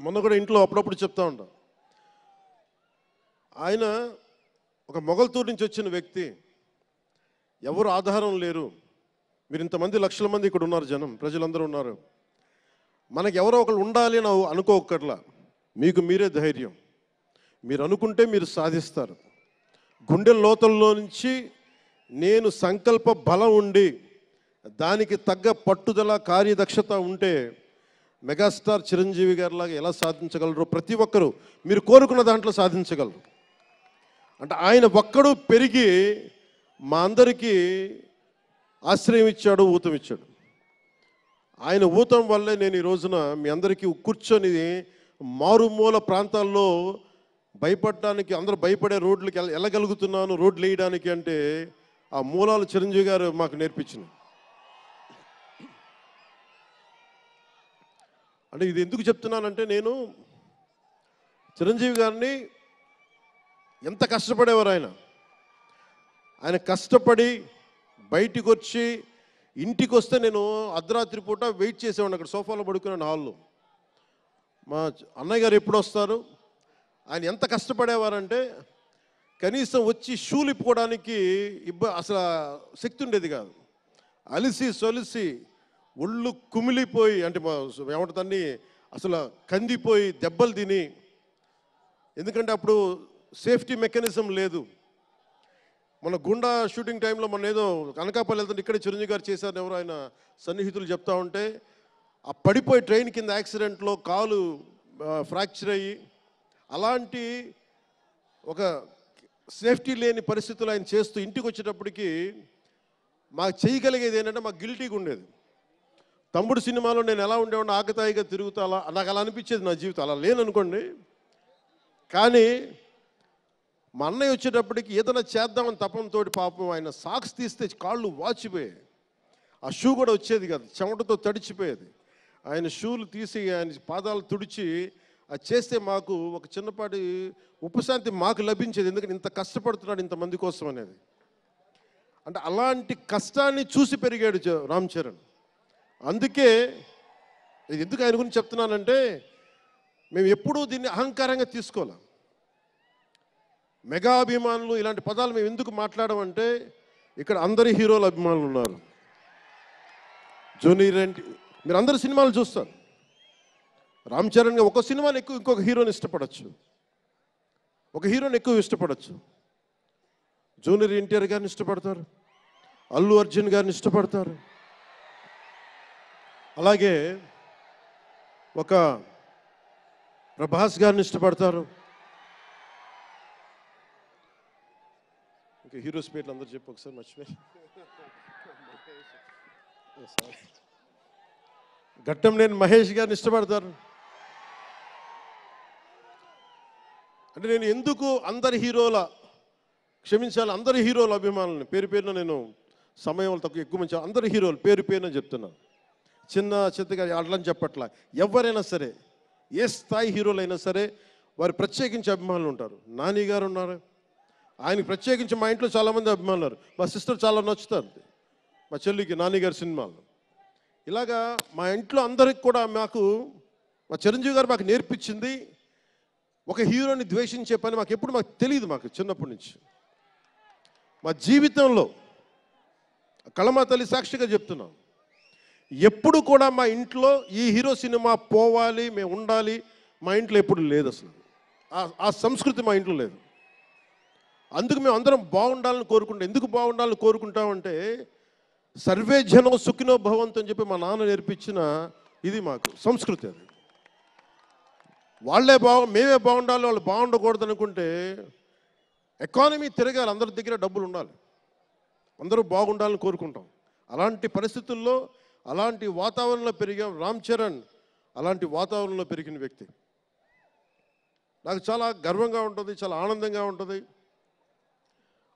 మొన్న కూడా ఇంట్లో అప్పుడప్పుడు చెప్తా ఉంటాం. ఆయన ఒక మొగల్తూరు నుంచి వచ్చిన వ్యక్తి, ఎవరు ఆధారం లేరు. మీరు ఇంతమంది లక్షల మంది ఇక్కడ ఉన్నారు, జనం ప్రజలందరూ ఉన్నారు. మనకు ఎవరో ఒకరు ఉండాలి అని అనుకోకట్లా, మీకు మీరే ధైర్యం. మీరు అనుకుంటే మీరు సాధిస్తారు. గుండె లోతల్లో నుంచి నేను సంకల్ప బలం ఉండి దానికి తగ్గ పట్టుదల కార్యదక్షత ఉంటే మెగాస్టార్ చిరంజీవి గారిలాగా ఎలా సాధించగలరో ప్రతి ఒక్కరూ మీరు కోరుకున్న దాంట్లో సాధించగలరు. అంటే ఆయన ఒక్కడు పెరిగి మా అందరికీ ఆశ్రయం ఇచ్చాడు, ఊతం ఇచ్చాడు. ఆయన ఊతం వల్లే నేను ఈ రోజున మీ అందరికీ కూర్చొని మారుమూల ప్రాంతాల్లో భయపడడానికి, అందరూ భయపడే రోడ్లకి వెళ్ళగలుగుతున్నాను, రోడ్లు వేయడానికి అంటే ఆ మూలాలు చిరంజీవి గారు మాకు నేర్పించింది. అంటే ఇది ఎందుకు చెప్తున్నానంటే, నేను చిరంజీవి గారిని ఎంత కష్టపడేవారు ఆయన కష్టపడి బయటికి వచ్చి ఇంటికి వస్తే నేను అర్ధరాత్రి పూట వెయిట్ చేసేవాడిని అక్కడ సోఫాలో పడుకున్నాను హాల్లో. మా అన్నయ్య గారు ఎప్పుడు వస్తారు, ఆయన ఎంత కష్టపడేవారంటే కనీసం వచ్చి షూలు ఇప్పుకోవడానికి అసలు శక్తి ఉండేది కాదు. అలిసి సొలిసి ఒళ్ళు కుమిలిపోయి, అంటే ఏమంటుందని అసలు కందిపోయి దెబ్బలు తిని, ఎందుకంటే అప్పుడు సేఫ్టీ మెకానిజం లేదు. మన గుండా షూటింగ్ టైంలో మన ఏదో అనకాపల్లి వెళ్తుంటే ఇక్కడే చిరంజీవి గారు చేశారని ఎవరు ఆయన సన్నిహితులు చెప్తా ఉంటే, ఆ పడిపోయి ట్రైన్ కింద యాక్సిడెంట్లో కాలు ఫ్రాక్చర్ అయ్యి అలాంటి ఒక సేఫ్టీ లేని పరిస్థితులు ఆయన చేస్తూ ఇంటికి వచ్చేటప్పటికి మాకు చేయగలిగేది ఏంటంటే మాకు గిల్టీగా ఉండేది. తమ్ముడు సినిమాలో నేను ఎలా ఉండేవాడిని, ఆకతాయిగా తిరుగుతా, అలా నాకు అలా అనిపించేది నా జీవితం. అలా లేననుకోండి, కానీ మా అన్నయ్య వచ్చేటప్పటికి ఏదైనా చేద్దామని తపంతో పాపం ఆయన సాక్స్ తీస్తే కాళ్ళు వాచిపోయాయి. ఆ షూ కూడా వచ్చేది కాదు, చెమటతో తడిచిపోయేది. ఆయన షూలు తీసి ఆయన పాదాలు తుడిచి అది చేస్తే మాకు ఒక చిన్నపాటి ఉపశాంతి మాకు లభించేది. ఎందుకంటే ఇంత కష్టపడుతున్నాడు ఇంతమంది కోసం అనేది. అంటే అలాంటి కష్టాన్ని చూసి పెరిగాడు రామ్ చరణ్. అందుకే ఇది ఎందుకు ఆయన గురించి చెప్తున్నానంటే, మేము ఎప్పుడూ దీన్ని అహంకారంగా తీసుకోవాలి. మెగా అభిమానులు ఇలాంటి పదాలు మేము ఎందుకు మాట్లాడమంటే, ఇక్కడ అందరి హీరోల అభిమానులు ఉన్నారు. జూనియర్ ఎన్టీ, మీరు అందరు సినిమాలు చూస్తారు. రామ్ చరణ్ ఒక సినిమాని ఎక్కువ ఇంకొక హీరోని ఇష్టపడచ్చు, ఒక హీరోని ఎక్కువ ఇష్టపడచ్చు. జూనియర్ ఎన్టీఆర్ గారిని ఇష్టపడతారు, అల్లు అర్జున్ గారిని ఇష్టపడతారు, అలాగే ఒక ప్రభాస్ గారిని ఇష్టపడతారు. ఇంకా హీరోస్ పేర్లు అందరూ చెప్పు ఒకసారి, మర్చిపోయి. ఘట్టంనేని మహేష్ గారిని ఇష్టపడతారు. అంటే నేను ఎందుకు అందరి హీరోల, క్షమించాలి, అందరి హీరోల అభిమానులని పేరు పేరున నేను సమయం తక్కువ ఎక్కువ మంచి అందరి హీరోలు పేరు పేరున చెప్తున్నాను. చిన్న చిత్తగా అట్లని చెప్పట్లా. ఎవరైనా సరే, ఏ స్థాయి హీరోలైనా సరే వారు ప్రత్యేకించి అభిమానులు ఉంటారు. నాని గారు ఉన్నారు, ఆయనకి ప్రత్యేకించి మా ఇంట్లో చాలామంది అభిమానులు ఉన్నారు. మా సిస్టర్ చాలా నచ్చుతారు మా చెల్లికి నాని గారి సినిమాలు. ఇలాగా మా ఇంట్లో అందరికి కూడా మాకు మా చిరంజీవి గారు మాకు నేర్పించింది ఒక హీరోని ద్వేషించే పని మాకు ఎప్పుడు మాకు తెలియదు. మాకు చిన్నప్పటి నుంచి మా జీవితంలో కళమా తల్లి సాక్షిగా చెప్తున్నాం, ఎప్పుడు కూడా మా ఇంట్లో ఈ హీరో సినిమా పోవాలి, మేము ఉండాలి, మా ఇంట్లో ఎప్పుడు లేదు. అసలు ఆ సంస్కృతి మా ఇంట్లో లేదు. అందుకు మేము అందరం బాగుండాలని కోరుకుంటాం. ఎందుకు బాగుండాలని కోరుకుంటామంటే, సర్వే జనం సుఖినో భవంతు అని చెప్పి మా నాన్న నేర్పించిన ఇది మాకు సంస్కృతి. అది వాళ్ళే మేమే బాగుండాలి, వాళ్ళు బాగుండకూడదు అనుకుంటే ఎకానమీ తిరగాలి, అందరి దగ్గర డబ్బులు ఉండాలి, అందరూ బాగుండాలని కోరుకుంటాం. అలాంటి పరిస్థితుల్లో అలాంటి వాతావరణంలో పెరిగాం. రామ్ చరణ్ అలాంటి వాతావరణంలో పెరిగిన వ్యక్తి. నాకు చాలా గర్వంగా ఉంటుంది, చాలా ఆనందంగా ఉంటుంది.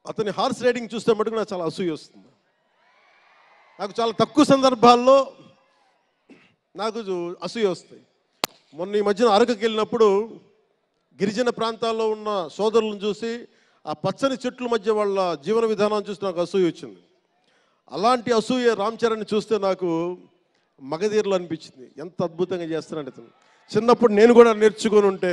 అతని హార్స్ రైడింగ్ చూస్తే మటుకు నాకు చాలా అసూయ వస్తుంది. నాకు చాలా తక్కువ సందర్భాల్లో నాకు అసూయ వస్తాయి. మొన్న ఈ మధ్యన అరకుకి వెళ్ళినప్పుడు గిరిజన ప్రాంతాల్లో ఉన్న సోదరులను చూసి, ఆ పచ్చని చెట్ల మధ్య వాళ్ళ జీవన విధానాన్ని చూసి నాకు అసూయ వచ్చింది. అలాంటి అసూయ రామ్ చరణ్ని చూస్తే నాకు మగధీరలు అనిపించింది. ఎంత అద్భుతంగా చేస్తున్నాడు అతను. చిన్నప్పుడు నేను కూడా నేర్చుకొని ఉంటే,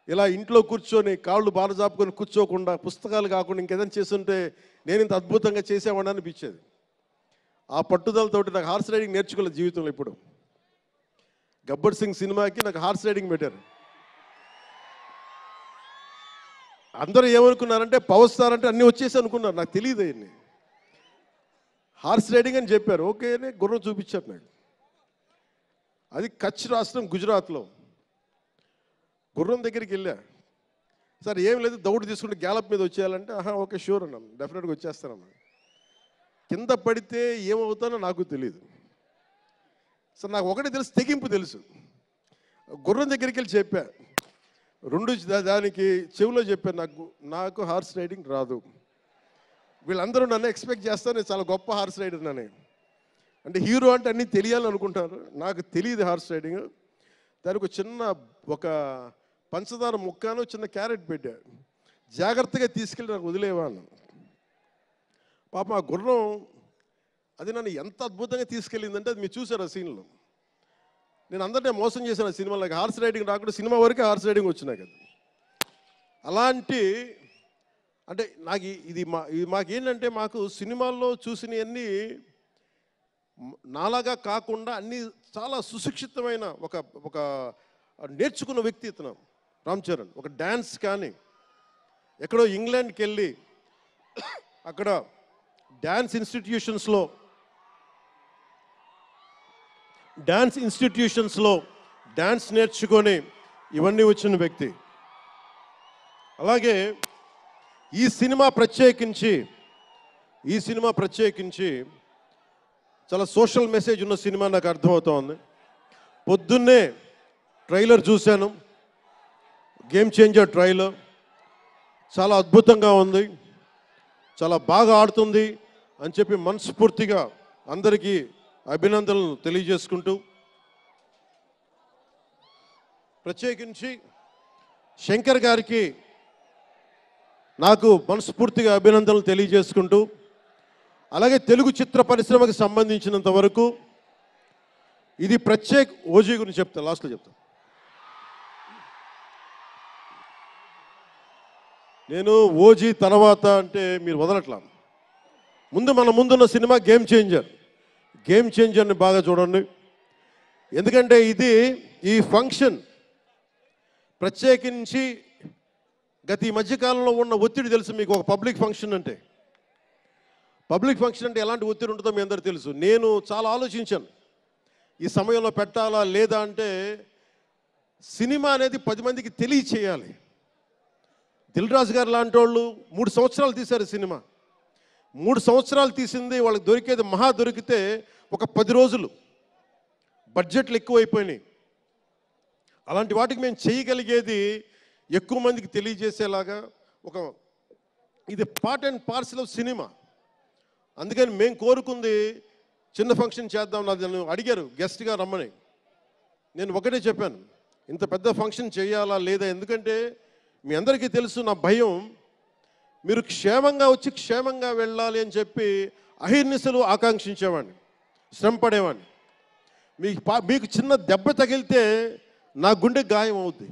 ఇలా ఇంట్లో కూర్చొని కాళ్ళు బాగా జాపుకొని కూర్చోకుండా, పుస్తకాలు కాకుండా ఇంకేదైనా చేస్తుంటే నేను ఇంత అద్భుతంగా చేసేవాడిని అనిపించేది. ఆ పట్టుదలతోటి నాకు హార్స్ రైడింగ్ నేర్చుకోలేదు జీవితంలో. ఇప్పుడు గబ్బర్ సింగ్ సినిమాకి నాకు హార్స్ రైడింగ్ పెట్టారు. అందరూ ఏమనుకున్నారంటే పవర్ స్టార్ అంటే అన్నీ వచ్చేసి అనుకున్నారు. నాకు తెలియదు అయ్యి. హార్స్ రైడింగ్ అని చెప్పారు. ఓకే అని గుర్రం చూపించారు నాకు. అది కచ్ రాష్ట్రం గుజరాత్లో. గుర్రం దగ్గరికి వెళ్ళా. సార్ ఏం లేదు, దౌడు తీసుకుంటే గ్యాలప్ మీద వచ్చేయాలంటే ఓకే షూర్ అన్నాను, డెఫినెట్గా వచ్చేస్తానన్నాను. కింద పడితే ఏమవుతానో నాకు తెలియదు సార్. నాకు ఒకటి తెలుసు, తెగింపు తెలుసు. గుర్రం దగ్గరికి వెళ్ళి చెప్పా, దానికి చెవిలో చెప్పాను, నాకు హార్స్ రైడింగ్ రాదు. వీళ్ళందరూ నన్ను ఎక్స్పెక్ట్ చేస్తారు నేను చాలా గొప్ప హార్స్ రైడర్ అని. అంటే హీరో అంటే అన్నీ తెలియాలని అనుకుంటారు, నాకు తెలియదు హార్స్ రైడింగ్. దానికి ఒక పంచదార ముక్కను చిన్న క్యారెట్ పెట్టా, జాగ్రత్తగా తీసుకెళ్ళి నాకు వదిలేవాను. పాప ఆ గుర్రం అది నన్ను ఎంత అద్భుతంగా తీసుకెళ్ళిందంటే అది మీరు చూసారు ఆ సీన్లో. నేను అందరినీ మోసం చేశాను ఆ సినిమాలో. హార్స్ రైడింగ్ రాకుండా సినిమా వరకే హార్స్ రైడింగ్ వచ్చినాయి కదా. అలాంటి అంటే నాకు ఇది మాకేంటంటే మాకు సినిమాల్లో చూసినవన్నీ నాలాగా కాకుండా అన్నీ చాలా సుశిక్షితమైన ఒక నేర్చుకున్న వ్యక్తి ఇతను రామ్ చరణ్. ఒక డ్యాన్స్ కానీ ఎక్కడో ఇంగ్లాండ్కి వెళ్ళి అక్కడ డ్యాన్స్ ఇన్స్టిట్యూషన్స్లో డ్యాన్స్ నేర్చుకొని ఇవన్నీ వచ్చిన వ్యక్తి. అలాగే ఈ సినిమా ప్రత్యేకించి చాలా సోషల్ మెసేజ్ ఉన్న సినిమా నాకు అర్థమవుతోంది. పొద్దున్నే ట్రైలర్ చూశాను, గేమ్ చేంజర్ ట్రైలర్. చాలా అద్భుతంగా ఉంది, చాలా బాగా ఆడుతుంది అని చెప్పి మనస్ఫూర్తిగా అందరికీ అభినందనలు తెలియజేసుకుంటూ, ప్రత్యేకించి శంకర్ గారికి నాకు మనస్ఫూర్తిగా అభినందనలు తెలియజేసుకుంటూ, అలాగే తెలుగు చిత్ర పరిశ్రమకు సంబంధించినంత వరకు ఇది ఓజీ గురించి చెప్తాను, లాస్ట్లో చెప్తాను. నేను ఓజీ తర్వాత అంటే మీరు వదలట్లా. మన ముందున్న సినిమా గేమ్ చేంజర్ని బాగా చూడండి. ఎందుకంటే ఈ ఫంక్షన్ ప్రత్యేకించి ఈ మధ్యకాలంలో ఉన్న ఒత్తిడి తెలుసు మీకు. ఒక పబ్లిక్ ఫంక్షన్ అంటే ఎలాంటి ఒత్తిడి ఉంటుందో మీ అందరికీ తెలుసు. నేను చాలా ఆలోచించాను ఈ సమయంలో పెట్టాలా లేదా అంటే. సినిమా అనేది 10 మందికి తెలియచేయాలి. దిల్ రాజు గారు లాంటి వాళ్ళు 3 సంవత్సరాలు తీశారు సినిమా. 3 సంవత్సరాలు తీసింది, వాళ్ళకి దొరికేది దొరికితే ఒక 10 రోజులు. బడ్జెట్లు ఎక్కువైపోయినాయి. అలాంటి వాటికి మేము చేయగలిగేది ఎక్కువ మందికి తెలియజేసేలాగా ఇది part and parcel of cinema. అందుకని మేము కోరుకుంది చిన్న ఫంక్షన్ చేద్దాం. నన్ను అడిగారు గెస్ట్గా రమ్మని. నేను ఒకటే చెప్పాను, ఇంత పెద్ద ఫంక్షన్ చేయాలా లేదా. ఎందుకంటే మీ అందరికీ తెలుసు నా భయం. మీరు క్షేమంగా వచ్చి క్షేమంగా వెళ్ళాలి అని చెప్పి అహిర్నిశలు ఆకాంక్షించేవాడిని, శ్రమ పడేవాడిని. మీకు చిన్న దెబ్బ తగిలితే నా గుండె గాయం అవుద్ది.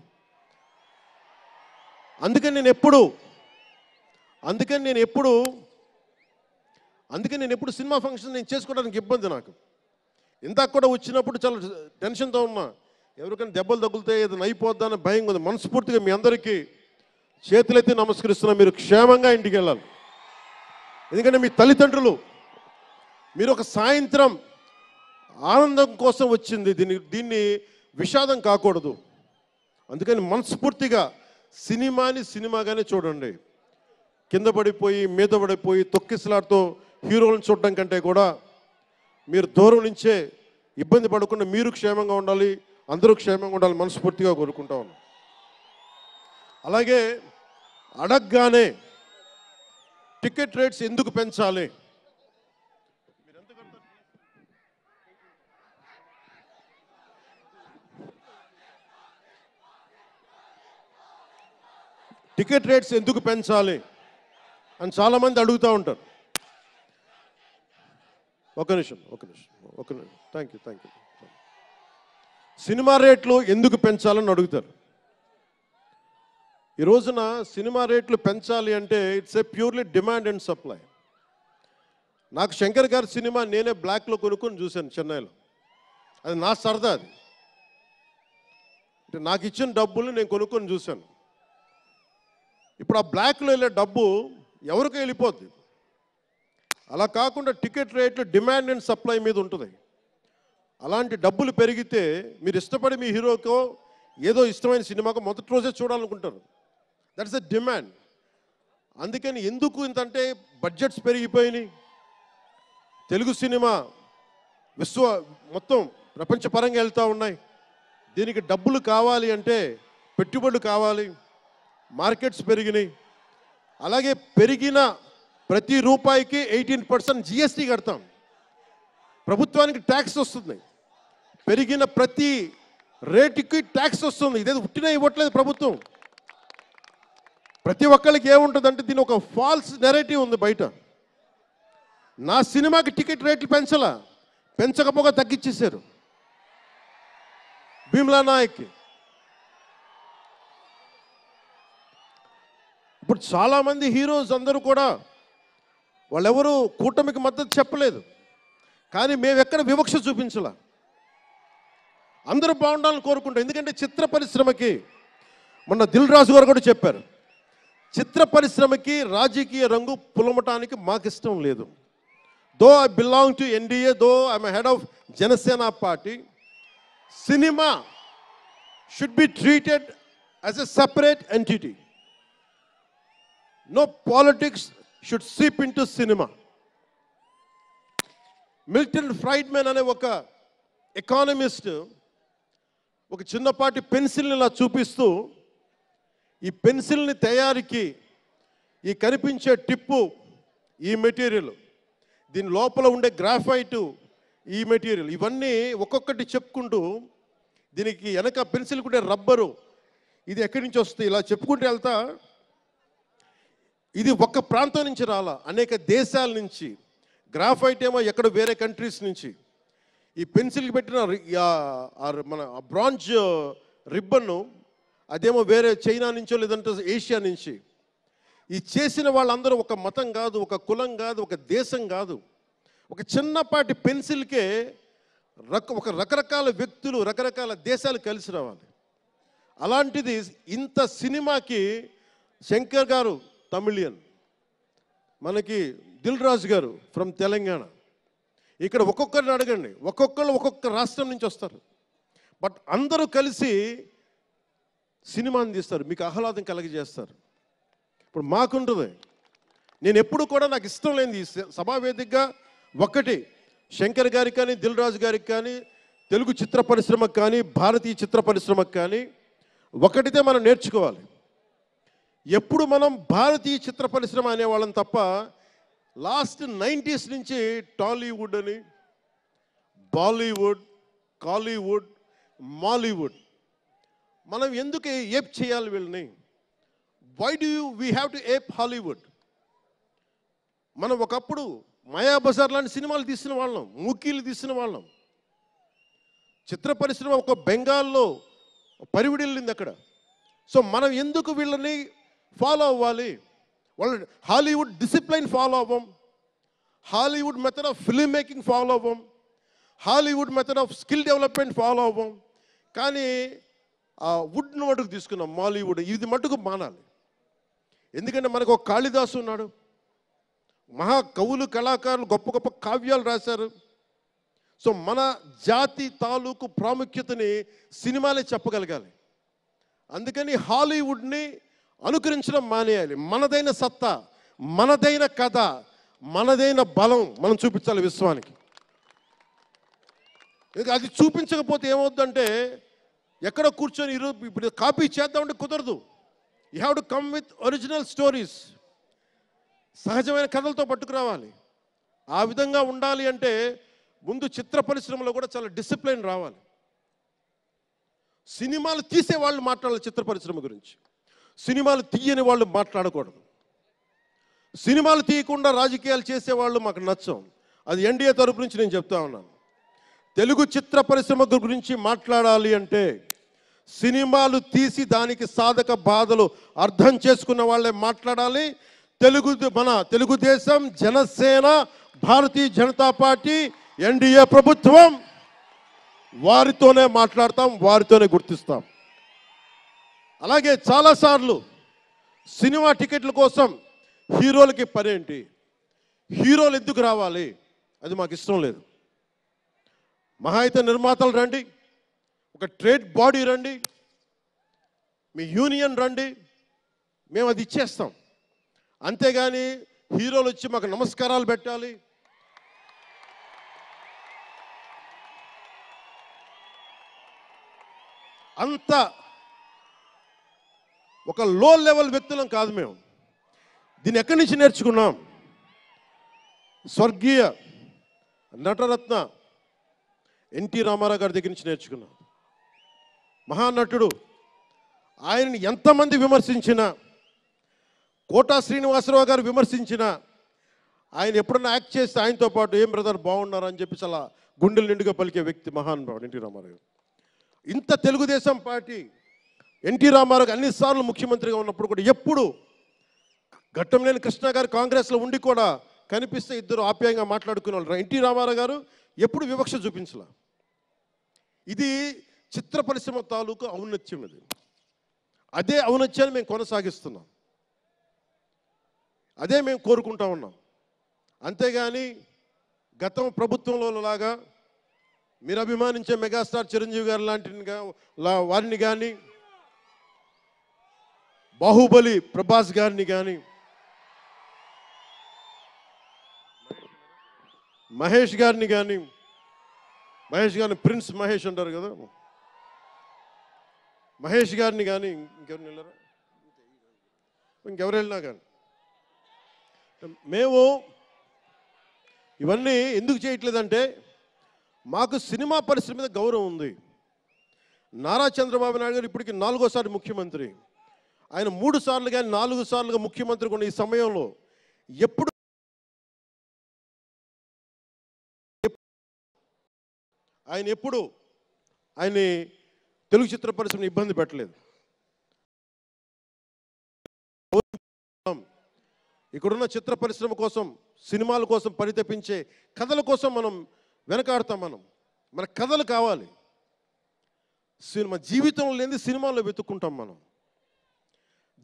అందుకని నేను ఎప్పుడు సినిమా ఫంక్షన్ నేను చేసుకోవడానికి ఇబ్బంది నాకు. ఇందాక కూడా వచ్చినప్పుడు చాలా టెన్షన్తో ఉన్నా, ఎవరికైనా దెబ్బలు తగులుతాయి ఏదైనా అయిపోద్దా అని భయం ఉంది. మనస్ఫూర్తిగా మీ అందరికీ చేతులెత్తి నమస్కరిస్తున్నా, మీరు క్షేమంగా ఇంటికి వెళ్ళాలి. ఎందుకంటే మీ తల్లిదండ్రులు మీరు ఒక సాయంత్రం ఆనందం కోసం వచ్చింది, దీన్ని విషాదం కాకూడదు. అందుకని మనస్ఫూర్తిగా సినిమాని సినిమాగానే చూడండి. కింద పడిపోయి మీద పడిపోయి తొక్కిసలాడుతూ హీరోలను చూడడం కంటే కూడా మీరు దూరం నుంచే ఇబ్బంది పడకుండా మీరు క్షేమంగా ఉండాలి, అందరూ క్షేమంగా ఉండాలి మనస్ఫూర్తిగా కోరుకుంటా ఉన్నాం. అలాగే అడగగానే టికెట్ రేట్స్ ఎందుకు పెంచాలి, టికెట్ రేట్స్ ఎందుకు పెంచాలి అని చాలామంది అడుగుతూ ఉంటారు. ఒక నిమిషం థ్యాంక్ యూ. సినిమా రేట్లు ఎందుకు పెంచాలని అడుగుతారు. ఈ రోజున సినిమా రేట్లు పెంచాలి అంటే it's a purely demand and supply. నాకు శంకర్ గారి సినిమా నేనే బ్లాక్లో కొనుక్కొని చూశాను చెన్నైలో. అది నా సరదా. అది అంటే నాకు ఇచ్చిన డబ్బులు నేను కొనుక్కొని చూశాను. ఇప్పుడు ఆ బ్లాక్లో వెళ్ళే డబ్బు ఎవరికి వెళ్ళిపోద్ది. అలా కాకుండా టికెట్ రేట్లు డిమాండ్ అండ్ సప్లై మీద ఉంటుంది. అలాంటి డబ్బులు పెరిగితే మీరు ఇష్టపడి మీ హీరోకో ఏదో ఇష్టమైన సినిమాకో మొదటి రోజే చూడాలనుకుంటారు. That's the demand. అందుకని ఎందుకు ఇంతంటే బడ్జెట్స్ పెరిగిపోయినాయి. తెలుగు సినిమా మొత్తం ప్రపంచపరంగా వెళ్తూ ఉన్నాయి. దీనికి డబ్బులు కావాలి అంటే పెట్టుబడులు కావాలి. మార్కెట్స్ పెరిగినాయి. అలాగే పెరిగిన ప్రతి రూపాయికి 18% జిఎస్టీ కడతాం. ప్రభుత్వానికి ట్యాక్స్ వస్తుంది. పెరిగిన ప్రతి రేటుకి ట్యాక్స్ వస్తుంది. ఇదేదో ఉట్టినా ఇవ్వట్లేదు ప్రభుత్వం. ప్రతి ఒక్కరికి ఏముంటుందంటే దీని ఒక ఫాల్స్ నెరేటివ్ ఉంది బయట. నా సినిమాకి టికెట్ రేట్లు పెంచకపోగా తగ్గించేశారు. భీమ్లా నాయక్కి ఇప్పుడు చాలామంది హీరోస్ అందరూ కూడా వాళ్ళెవరూ కూటమికి మద్దతు చెప్పలేదు. కానీ మేము ఎక్కడ వివక్ష చూపించాల. అందరూ బాగుండాలని కోరుకుంటాం. ఎందుకంటే చిత్ర పరిశ్రమకి మొన్న దిల్ రాజు గారు కూడా చెప్పారు, చిత్ర పరిశ్రమకి రాజకీయ రంగు పులమటానికి మాకు ఇష్టం లేదు. Though I belong to NDA, though I'm head of Janasena party, cinema should be treated as a separate entity. No politics should seep into cinema. Milton Friedman అనే ఒక ఎకానమిస్ట్ ఒక చిన్నపాటి పెన్సిల్ని ఇలా చూపిస్తూ, ఈ పెన్సిల్ని తయారీకి ఈ కనిపించే టిప్పు ఈ మెటీరియల్, దీని లోపల ఉండే గ్రాఫైటు ఈ మెటీరియల్, ఇవన్నీ ఒక్కొక్కటి చెప్పుకుంటూ దీనికి వెనక పెన్సిల్ కూడా రబ్బరు, ఇది ఎక్కడి నుంచి వస్తుంది ఇలా చెప్పుకుంటూ వెళ్తా. ఇది ఒక్క ప్రాంతం నుంచి రాలా, అనేక దేశాల నుంచి. గ్రాఫైట్ ఏమో ఎక్కడ వేరే కంట్రీస్ నుంచి. ఈ పెన్సిల్కి పెట్టిన మన బ్రాంజ్ రిబ్బన్ను అదేమో వేరే చైనా నుంచో లేదంటే ఏషియా నుంచి. ఈ చేసిన వాళ్ళందరూ ఒక మతం కాదు, ఒక కులం కాదు, ఒక దేశం కాదు. ఒక చిన్నపాటి పెన్సిల్కే ఒక రకరకాల వ్యక్తులు, రకరకాల దేశాలు కలిసి రావాలి. అలాంటిది ఇంత సినిమాకి శంకర్ గారు తమిళియన్, మనకి దిల్ రాజు గారు ఫ్రమ్ తెలంగాణ. ఇక్కడ ఒక్కొక్కరిని అడగండి, ఒక్కొక్కరు ఒక్కొక్క రాష్ట్రం నుంచి వస్తారు. బట్ అందరూ కలిసి సినిమాని తీస్తారు, మీకు ఆహ్లాదం కలిగజేస్తారు. ఇప్పుడు మాకుంటుంది, నేను ఎప్పుడు కూడా నాకు ఇష్టం లేనిది సభావేదికగా ఒక్కటి శంకర్ గారికి కానీ, దిల్ రాజు గారికి కానీ, తెలుగు చిత్ర పరిశ్రమకు కానీ, భారతీయ చిత్ర పరిశ్రమకు కానీ ఒకటితే మనం నేర్చుకోవాలి. ఎప్పుడు మనం భారతీయ చిత్ర పరిశ్రమ అనేవాళ్ళం తప్ప లాస్ట్ 90s నుంచి టాలీవుడ్ అని, బాలీవుడ్, కాలీవుడ్, మాలీవుడ్ మనం ఎందుకు ఏప్ చేయాలి వీళ్ళని? Why do we have to ape Hollywood? మనం ఒకప్పుడు మాయాబజార్ లాంటి సినిమాలు తీసిన వాళ్ళం, మూకీలు తీసిన వాళ్ళం. చిత్ర పరిశ్రమ ఒక బెంగాల్లో పరివిడిల్లింది అక్కడ. సో మనం ఎందుకు వీళ్ళని ఫాలో అవ్వాలి? వాళ్ళ హాలీవుడ్ డిసిప్లైన్ ఫాలో అవ్వం, Hollywood method of film making follow అవ్వం, Hollywood method of skill development follow అవ్వం. కానీ ఆ వుడ్ను మటుకు తీసుకున్నాం, మాలీవుడ్. ఇది మటుకు మానాలి. ఎందుకంటే మనకు ఒక కాళిదాసు ఉన్నాడు, మహా కవులు, కళాకారులు గొప్ప గొప్ప కావ్యాలు రాశారు. సో మన జాతి తాలూకు ప్రాముఖ్యతని సినిమాలే చెప్పగలగాలి. అందుకని హాలీవుడ్ని అనుకరించడం మానేయాలి. మనదైన సత్తా, మనదైన కథ, మనదైన బలం మనం చూపించాలి విశ్వానికి. అది చూపించకపోతే ఏమవుతుందంటే ఎక్కడ కూర్చొని ఈరోజు ఇప్పుడు కాపీ చేద్దామంటే కుదరదు. You have to come with original stories. సహజమైన కథలతో పట్టుకురావాలి. ఆ విధంగా ఉండాలి అంటే ముందు చిత్ర పరిశ్రమలో కూడా చాలా డిసిప్లిన్ రావాలి. సినిమాలు తీసే వాళ్ళు మాట్లాడాలి చిత్ర పరిశ్రమ గురించి, సినిమాలు తీయని వాళ్ళు మాట్లాడకూడదు. సినిమాలు తీయకుండా రాజకీయాలు చేసేవాళ్ళు మాకు నచ్చం. అది ఎన్డీఏ తరపు నుంచి నేను చెప్తా ఉన్నాను. తెలుగు చిత్ర పరిశ్రమ గురించి మాట్లాడాలి అంటే సినిమాలు తీసి దానికి సాధక బాధలు అర్థం చేసుకున్న వాళ్ళే మాట్లాడాలి. మన తెలుగుదేశం, జనసేన, భారతీయ జనతా పార్టీ, ఎన్డీఏ ప్రభుత్వం వారితోనే మాట్లాడతాం, వారితోనే గుర్తిస్తాం. అలాగే చాలాసార్లు సినిమా టికెట్ల కోసం హీరోలకి పనేంటి, హీరోలు ఎందుకు రావాలి, అది మాకు ఇష్టం లేదు. మహా అయితే నిర్మాతలు రండి, ఒక ట్రేడ్ బాడీ రండి, మీ యూనియన్ రండి, మేము అది ఇచ్చేస్తాం. అంతేగాని హీరోలు వచ్చి మాకు నమస్కారాలు పెట్టాలి, అంత ఒక లో లెవెల్ వ్యక్తులం కాదు మేము. దీన్ని ఎక్కడి నుంచి నేర్చుకున్నాం? స్వర్గీయ నటరత్న ఎన్టీ రామారావు గారి దగ్గర నుంచి నేర్చుకున్నాం. మహానటుడు, ఆయనని ఎంతమంది విమర్శించినా, కోటా శ్రీనివాసరావు గారు విమర్శించినా, ఆయన ఎప్పుడన్నా యాక్ట్ చేస్తే ఆయనతో పాటు ఏం బ్రదర్ బాగున్నారని చెప్పి చాలా గుండెలు నిండుగా పలికే వ్యక్తి మహానుభావుడు ఎన్టీ రామారావు గారు. ఇంత తెలుగుదేశం పార్టీ ఎన్టీ రామారావు అన్నిసార్లు ముఖ్యమంత్రిగా ఉన్నప్పుడు కూడా ఎప్పుడు ఘట్టంనేని కృష్ణ గారు కాంగ్రెస్లో ఉండి కూడా కనిపిస్తే ఇద్దరు ఆప్యాయంగా మాట్లాడుకునే వాళ్ళు. ఎన్టీ రామారావు గారు ఎప్పుడు వివక్ష చూపించలే. ఇది చిత్ర పరిశ్రమ తాలూకు ఔన్నత్యం. ఇది అదే ఔన్నత్యాన్ని మేము కొనసాగిస్తున్నాం, అదే మేము కోరుకుంటా ఉన్నాం. అంతేగాని గతం ప్రభుత్వంలో లాగా మీరు అభిమానించే మెగాస్టార్ చిరంజీవి గారు లాంటి వారిని కానీ, బాహుబలి ప్రభాస్ గారిని కానీ, మహేష్ గారిని ప్రిన్స్ మహేష్ అంటారు కదా, మహేష్ గారిని కానీ, ఇంకెవరు వెళ్ళినా కానీ మేము ఇవన్నీ ఎందుకు చేయట్లేదంటే మాకు సినిమా పరిశ్రమ మీద గౌరవం ఉంది. నారా చంద్రబాబు నాయుడు గారు ఇప్పటికి 4వ సారి ముఖ్యమంత్రి. ఆయన 3 సార్లు కానీ 4 సార్లుగా ముఖ్యమంత్రి ఉన్న ఈ సమయంలో ఎప్పుడు ఆయన తెలుగు చిత్ర పరిశ్రమను ఇబ్బంది పెట్టలేదు. ఇక్కడున్న చిత్ర పరిశ్రమ కోసం, సినిమాల కోసం పరితపించే కథల కోసం మనం వెనకాడతాం. మన కథలు కావాలి. సినిమా జీవితంలో లేని సినిమాల్లో వెతుక్కుంటాం. మనం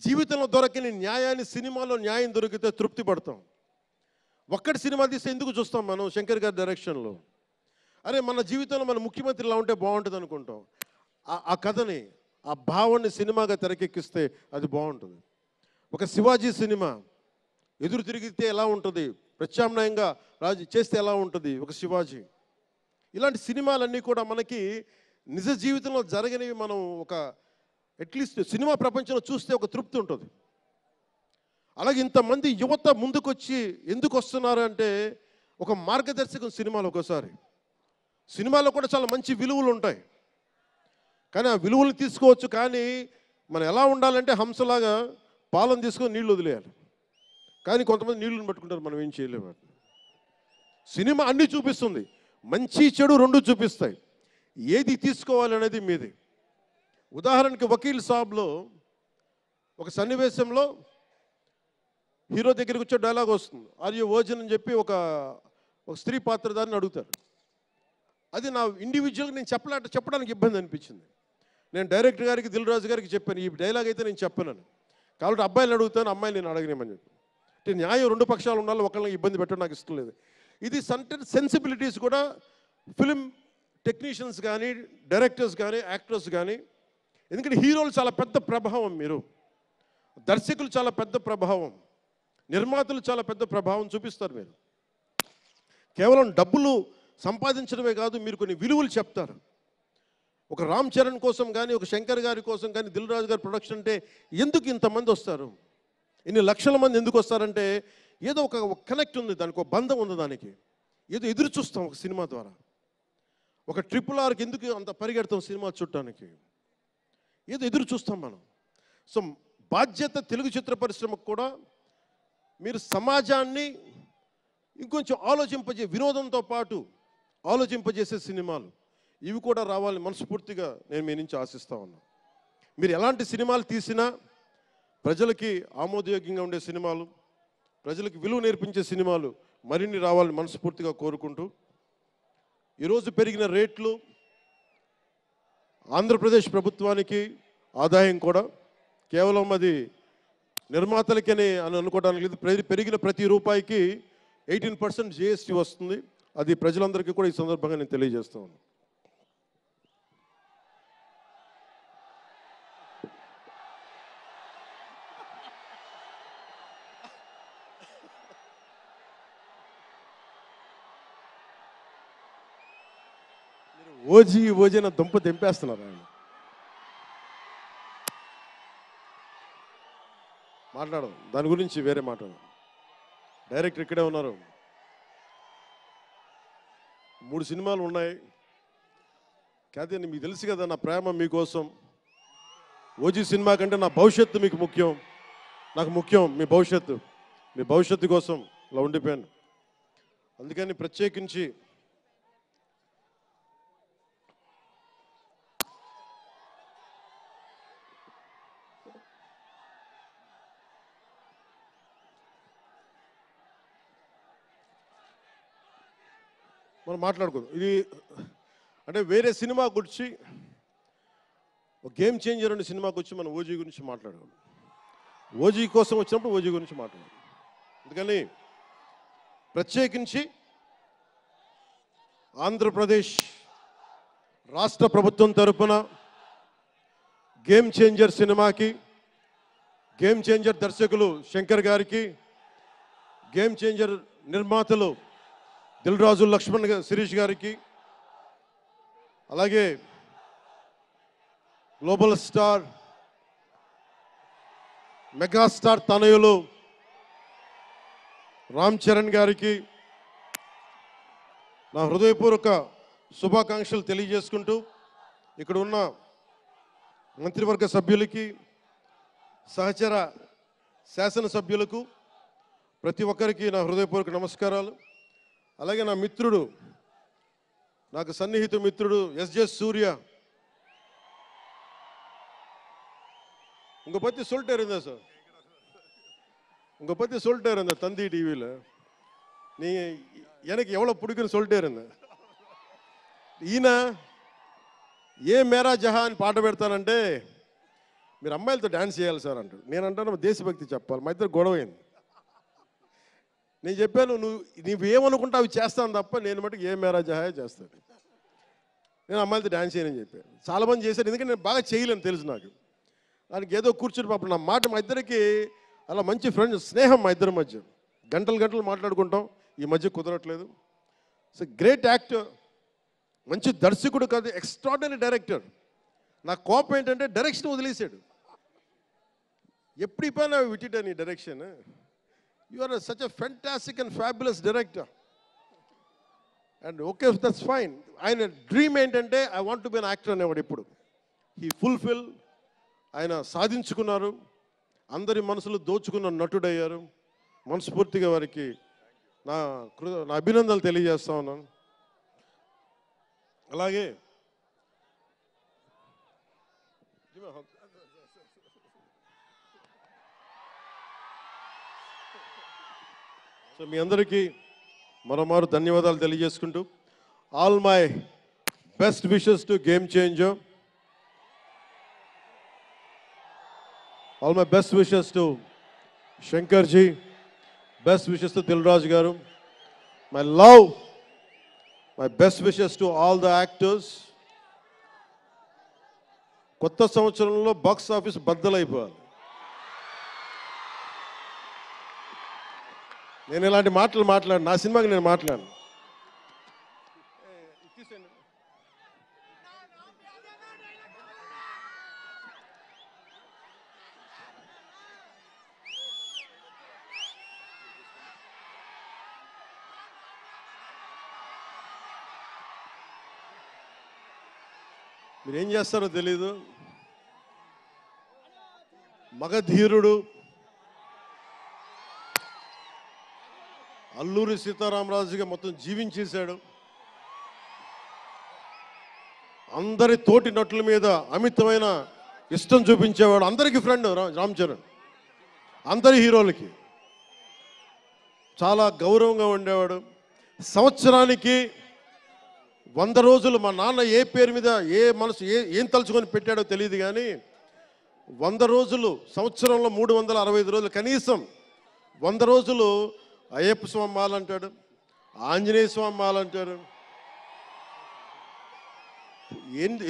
జీవితంలో దొరకని న్యాయాన్ని సినిమాలో న్యాయం దొరికితే తృప్తి పడతాం. ఒక్కటి సినిమా తీస్తే ఎందుకు చూస్తాం మనం? శంకర్ గారి డైరెక్షన్లో అరే మన జీవితంలో మన ముఖ్యమంత్రి ఇలా ఉంటే బాగుంటుంది అనుకుంటాం. ఆ కథని, ఆ భావాన్ని సినిమాగా తెరకెక్కిస్తే అది బాగుంటుంది. ఒక శివాజీ సినిమా ఎదురు తిరిగితే ఎలా ఉంటుంది, ప్రత్యామ్నాయంగా రాజు చేస్తే ఎలా ఉంటుంది ఒక శివాజీ. ఇలాంటి సినిమాలన్నీ కూడా మనకి నిజ జీవితంలో జరగనివి. మనం ఒక అట్లీస్ట్ సినిమా ప్రపంచంలో చూస్తే ఒక తృప్తి ఉంటుంది. అలాగే ఇంతమంది యువత ముందుకొచ్చి ఎందుకు వస్తున్నారు అంటే ఒక మార్గదర్శకం సినిమాలు. ఒకసారి సినిమాలో కూడా చాలా మంచి విలువలు ఉంటాయి, కానీ ఆ విలువలు తీసుకోవచ్చు. కానీ మనం ఎలా ఉండాలంటే హంసలాగా పాలను తీసుకొని నీళ్ళు వదిలేయాలి. కానీ కొంతమంది నీళ్ళని పట్టుకుంటారు, మనం ఏం చేయలేము. సినిమా అన్నీ చూపిస్తుంది, మంచి చెడు రెండు చూపిస్తాయి. ఏది తీసుకోవాలనేది మీది. ఉదాహరణకి వకీల్ సాబ్లో ఒక సన్నివేశంలో హీరో దగ్గరికి వచ్చే డైలాగ్ వస్తుంది, ఆర్ యు వర్జిన్ అని చెప్పి ఒక స్త్రీ పాత్రధారిని అడుగుతారు. అది నా ఇండివిజువల్గా నేను చెప్పడానికి ఇబ్బంది అనిపించింది. నేను డైరెక్టర్ గారికి, దిల్ రాజు గారికి చెప్పాను, ఈ డైలాగ్ అయితే నేను చెప్పాను కాబట్టి అబ్బాయిని అడుగుతాను, అమ్మాయిని నేను అడగనేమని చెప్పి. అంటే న్యాయం రెండు పక్షాలు ఉండాలి, ఒకళ్ళని ఇబ్బంది పెట్టడం నాకు ఇష్టం లేదు. ఇది సెన్సిబిలిటీస్ కూడా ఫిలిం టెక్నీషియన్స్ కానీ, డైరెక్టర్స్ కానీ, యాక్టర్స్ కానీ, ఎందుకంటే హీరోలు చాలా పెద్ద ప్రభావం, మీరు దర్శకులు చాలా పెద్ద ప్రభావం, నిర్మాతలు చాలా పెద్ద ప్రభావం చూపిస్తారు. మీరు కేవలం డబ్బులు సంపాదించడమే కాదు, మీరు కొన్ని విలువలు చెప్తారు. ఒక రామ్ చరణ్ కోసం కానీ, ఒక శంకర్ గారి కోసం కానీ, దిల్ రాజు గారి ప్రొడక్షన్ అంటే ఎందుకు ఇంతమంది వస్తారు, ఇన్ని లక్షల మంది ఎందుకు వస్తారంటే ఏదో ఒక కనెక్ట్ ఉంది, దానికి ఒక బంధం ఉంది, దానికి ఏదో ఎదురు చూస్తాం ఒక సినిమా ద్వారా. ఒక RRRకి ఎందుకు అంత పరిగెడతాం సినిమా చూడటానికి, ఏదో ఎదురు చూస్తాం మనం. సో బాధ్యత తెలుగు చిత్ర పరిశ్రమకు కూడా మీరు సమాజాన్ని ఇంకొంచెం వినోదంతో పాటు ఆలోచింపజేసే సినిమాలు ఇవి కూడా రావాలని మనస్ఫూర్తిగా నేను మీ నుంచి ఆశిస్తా ఉన్నాను. మీరు ఎలాంటి సినిమాలు తీసినా ప్రజలకి ఆమోదయోగ్యంగా ఉండే సినిమాలు, ప్రజలకు విలువ నేర్పించే సినిమాలు మరిన్ని రావాలని మనస్ఫూర్తిగా కోరుకుంటూ, ఈరోజు పెరిగిన రేట్లు ఆంధ్రప్రదేశ్ ప్రభుత్వానికి ఆదాయం కూడా కేవలం అది నిర్మాతలకని అని అనుకోవడానికి లేదు. పెరిగిన ప్రతి రూపాయికి 18% GST వస్తుంది. అది ప్రజలందరికీ కూడా ఈ సందర్భంగా నేను తెలియజేస్తా ఉన్నాను. ఓజీ నా దుంప తెంపేస్తున్నారు ఆయన. మాట్లాడడం దాని గురించి వేరే మాట్లాడడం. డైరెక్టర్ ఇక్కడే ఉన్నారు. 3 సినిమాలు ఉన్నాయి. కాదే మీకు తెలుసు కదా నా ప్రేమ మీకోసం. ఓజీ సినిమా కంటే నా భవిష్యత్తు మీకు ముఖ్యం, నాకు ముఖ్యం మీ భవిష్యత్తు. మీ భవిష్యత్తు కోసం ఇలా ఉండిపోయాను. అందుకని ప్రత్యేకించి మనం మాట్లాడుకుందాం. ఇది అంటే వేరే సినిమా గురించి, ఒక గేమ్ చేంజర్ అనే సినిమాకి వచ్చి మనం ఓజీ గురించి మాట్లాడుకోండి. ఓజీ కోసం వచ్చినప్పుడు ఓజీ గురించి మాట్లాడాలి. అందుకని ప్రత్యేకించి ఆంధ్రప్రదేశ్ రాష్ట్ర ప్రభుత్వం తరపున గేమ్ చేంజర్ సినిమాకి, గేమ్ చేంజర్ దర్శకులు శంకర్ గారికి, గేమ్ చేంజర్ నిర్మాతలు దిల్ రాజు లక్ష్మణ్ శిరీష్ గారికి, అలాగే గ్లోబల్ స్టార్ మెగాస్టార్ తనయులు రామ్ చరణ్ గారికి నా హృదయపూర్వక శుభాకాంక్షలు తెలియజేసుకుంటూ, ఇక్కడ ఉన్న మంత్రివర్గ సభ్యులకి, సహచర శాసనసభ్యులకు ప్రతి ఒక్కరికి నా హృదయపూర్వక నమస్కారాలు. అలాగే నా మిత్రుడు, నాకు సన్నిహిత మిత్రుడు ఎస్జే సూర్య. உங்க பத்தி சொல்லிட்டே இருந்தேன் சார், உங்க பத்தி சொல்லிட்டே இருந்தேன் தந்தி டிவியில். நீங்க எனக்கு எவ்வளோ பிடிக்குன்னு சொல்லிட்டே இருந்தேன். ఈయన ఏ మేరా జహాన్ పాట పెడతానంటే మీరు అమ్మాయిలతో డ్యాన్స్ చేయాలి సార్ అంటాడు. నేను అంటాను దేశభక్తి చెప్పాలి. మా ఇద్దరు గొడవైంది. నేను చెప్పాను నువ్వు ఏమనుకుంటా అవి చేస్తాను తప్ప నేను మటుకు ఏ మేరా జహాయే చేస్తాను. నేను అమ్మాయిలతో డ్యాన్స్ చేయనని చెప్పాను. చాలామంది చేశారు, ఎందుకంటే నేను బాగా చేయలేను తెలుసు నాకు. దానికి ఏదో కూర్చుని పాపం నా మాట, మా ఇద్దరికి అలా మంచి ఫ్రెండ్స్, స్నేహం మా ఇద్దరి మధ్య. గంటలు గంటలు మాట్లాడుకుంటాం. ఈ మధ్య కుదరట్లేదు. సో గ్రేట్ యాక్టర్, మంచి దర్శకుడు కాదు, ఎక్స్ట్రాడినరీ డైరెక్టర్. నా కోపం ఏంటంటే డైరెక్షన్ వదిలేశాడు. ఎప్పుడు పైన విటిట నీ direction. You are such a fantastic and fabulous director. And okay, that's fine. ఆయన డ్రీమ్ ఏంటంటే I want to be an actor అనేవాడు. ఇప్పుడు హీ ఫుల్ఫిల్, ఆయన సాధించుకున్నారు. అందరి మనసులు దోచుకున్న నటుడయ్యారు. మనస్ఫూర్తిగా వారికి నా అభినందనలు తెలియజేస్తా ఉన్నాను. అలాగే సో మీ అందరికీ మరోమారు ధన్యవాదాలు తెలియజేసుకుంటూ, all my best wishes to game changer. All my best wishes to Shankar ji, best wishes to Dilraj garu, my love, my best wishes to all the actors. కొత్త సంవత్సరంలో బాక్స్ ఆఫీస్ బద్దలైపోవాలి. నేను ఇలాంటి మాటలు మాట్లాడు, నా సినిమాకి నేను మాట్లాడను. మీరు ఏం చేస్తారో తెలీదు. మగధీరుడు అల్లూరి సీతారామరాజుగా మొత్తం జీవించేశాడు. అందరి తోటి నటుల మీద అమితమైన ఇష్టం చూపించేవాడు. అందరికీ ఫ్రెండ్ రామ్ చరణ్. అందరి హీరోలకి చాలా గౌరవంగా ఉండేవాడు. సంవత్సరానికి 100 రోజులు, మా నాన్న ఏ పేరు మీద ఏం తలుచుకొని పెట్టాడో తెలియదు కానీ 100 రోజులు, సంవత్సరంలో 365 రోజులు, కనీసం 100 రోజులు అయ్యప్ప స్వామి మాల అంటాడు, ఆంజనేయ స్వామి మాల అంటాడు.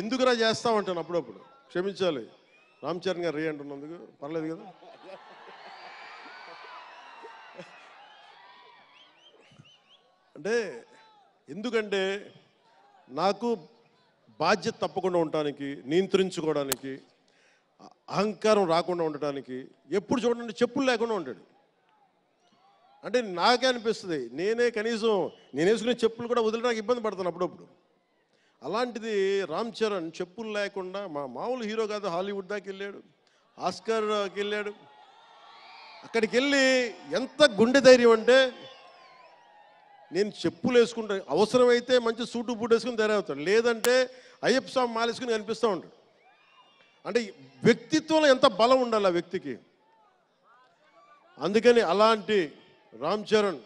ఎందుకురా చేస్తామంటాను అప్పుడప్పుడు. క్షమించాలి రామ్ చరణ్ గారు రే అంటున్నందుకు, పర్లేదు కదా. అంటే ఎందుకంటే నాకు బాధ్యత తప్పకుండా ఉండటానికి, నియంత్రించుకోవడానికి, అహంకారం రాకుండా ఉండటానికి, ఎప్పుడు చూడండి చెప్పులు లేకుండా ఉంటాడు. అంటే నాకే అనిపిస్తుంది, కనీసం నేను వేసుకునే చెప్పులు కూడా వదిలేడానికి ఇబ్బంది పడతాను అప్పుడప్పుడు. అలాంటిది రామ్ చరణ్ చెప్పులు లేకుండా, మామూలు హీరో కాదు, హాలీవుడ్ దాకా వెళ్ళాడు, ఆస్కార్కి వెళ్ళాడు. అక్కడికి వెళ్ళి ఎంత గుండె ధైర్యం అంటే, నేను చెప్పులు వేసుకుంటా, అవసరమైతే మంచి సూటు బూట్ వేసుకుని తయారవుతాడు, లేదంటే అయ్యప్ప స్వామి మాలేసుకుని కనిపిస్తూ ఉంటాడు. అంటే వ్యక్తిత్వంలో ఎంత బలం ఉండాలి ఆ వ్యక్తికి. అందుకని అలాంటి రామ్ చరణ్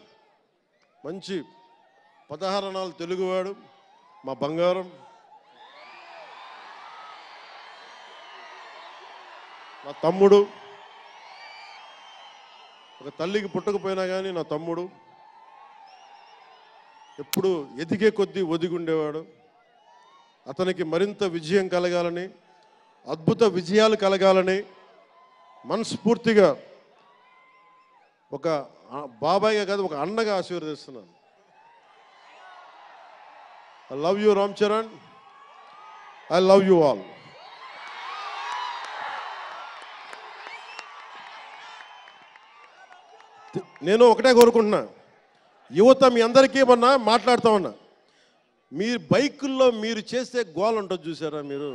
మంచి 16 అణాలు తెలుగువాడు, మా బంగారం, నా తమ్ముడు. ఒక తల్లికి పుట్టకపోయినా కానీ నా తమ్ముడు. ఎప్పుడు ఎదిగే కొద్దీ ఒదిగుండేవాడు. అతనికి మరింత విజయం కలగాలని, అద్భుత విజయాలు కలగాలని మనస్ఫూర్తిగా ఒక బాబాయ్గా కాదు, ఒక అన్నగా ఆశీర్వదిస్తున్నాను. I love you Ram Charan, I love you all. నేను ఒకటే కోరుకుంటున్నా, యువత మీ అందరికీ ఏమన్నా మాట్లాడుతూ ఉన్నా, మీరు బైకుల్లో మీరు చేసే గోల్ ఉంటుంది చూసారా మీరు.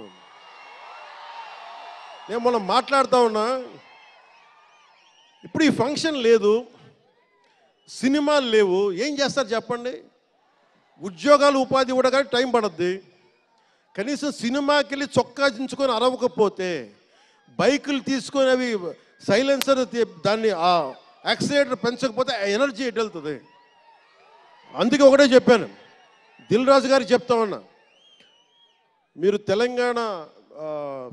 నేను మొన్న మాట్లాడుతూ ఉన్నా, ఇప్పుడు ఈ ఫంక్షన్ లేదు, సినిమాలు లేవు, ఏం చేస్తారు చెప్పండి. ఉద్యోగాలు ఉపాధి కూడా కానీ టైం పడుద్ది. కనీసం సినిమాకి వెళ్ళి చొక్కా దించుకొని అరవకపోతే, బైకులు తీసుకొని అవి సైలెన్సర్ దాన్ని ఆ యాక్సిలేటర్ పెంచకపోతే ఆ ఎనర్జీ ఎటు వెళ్తుంది. అందుకే ఒకటే చెప్పాను, దిల్ రాజు గారికి చెప్తా ఉన్నా, మీరు తెలంగాణ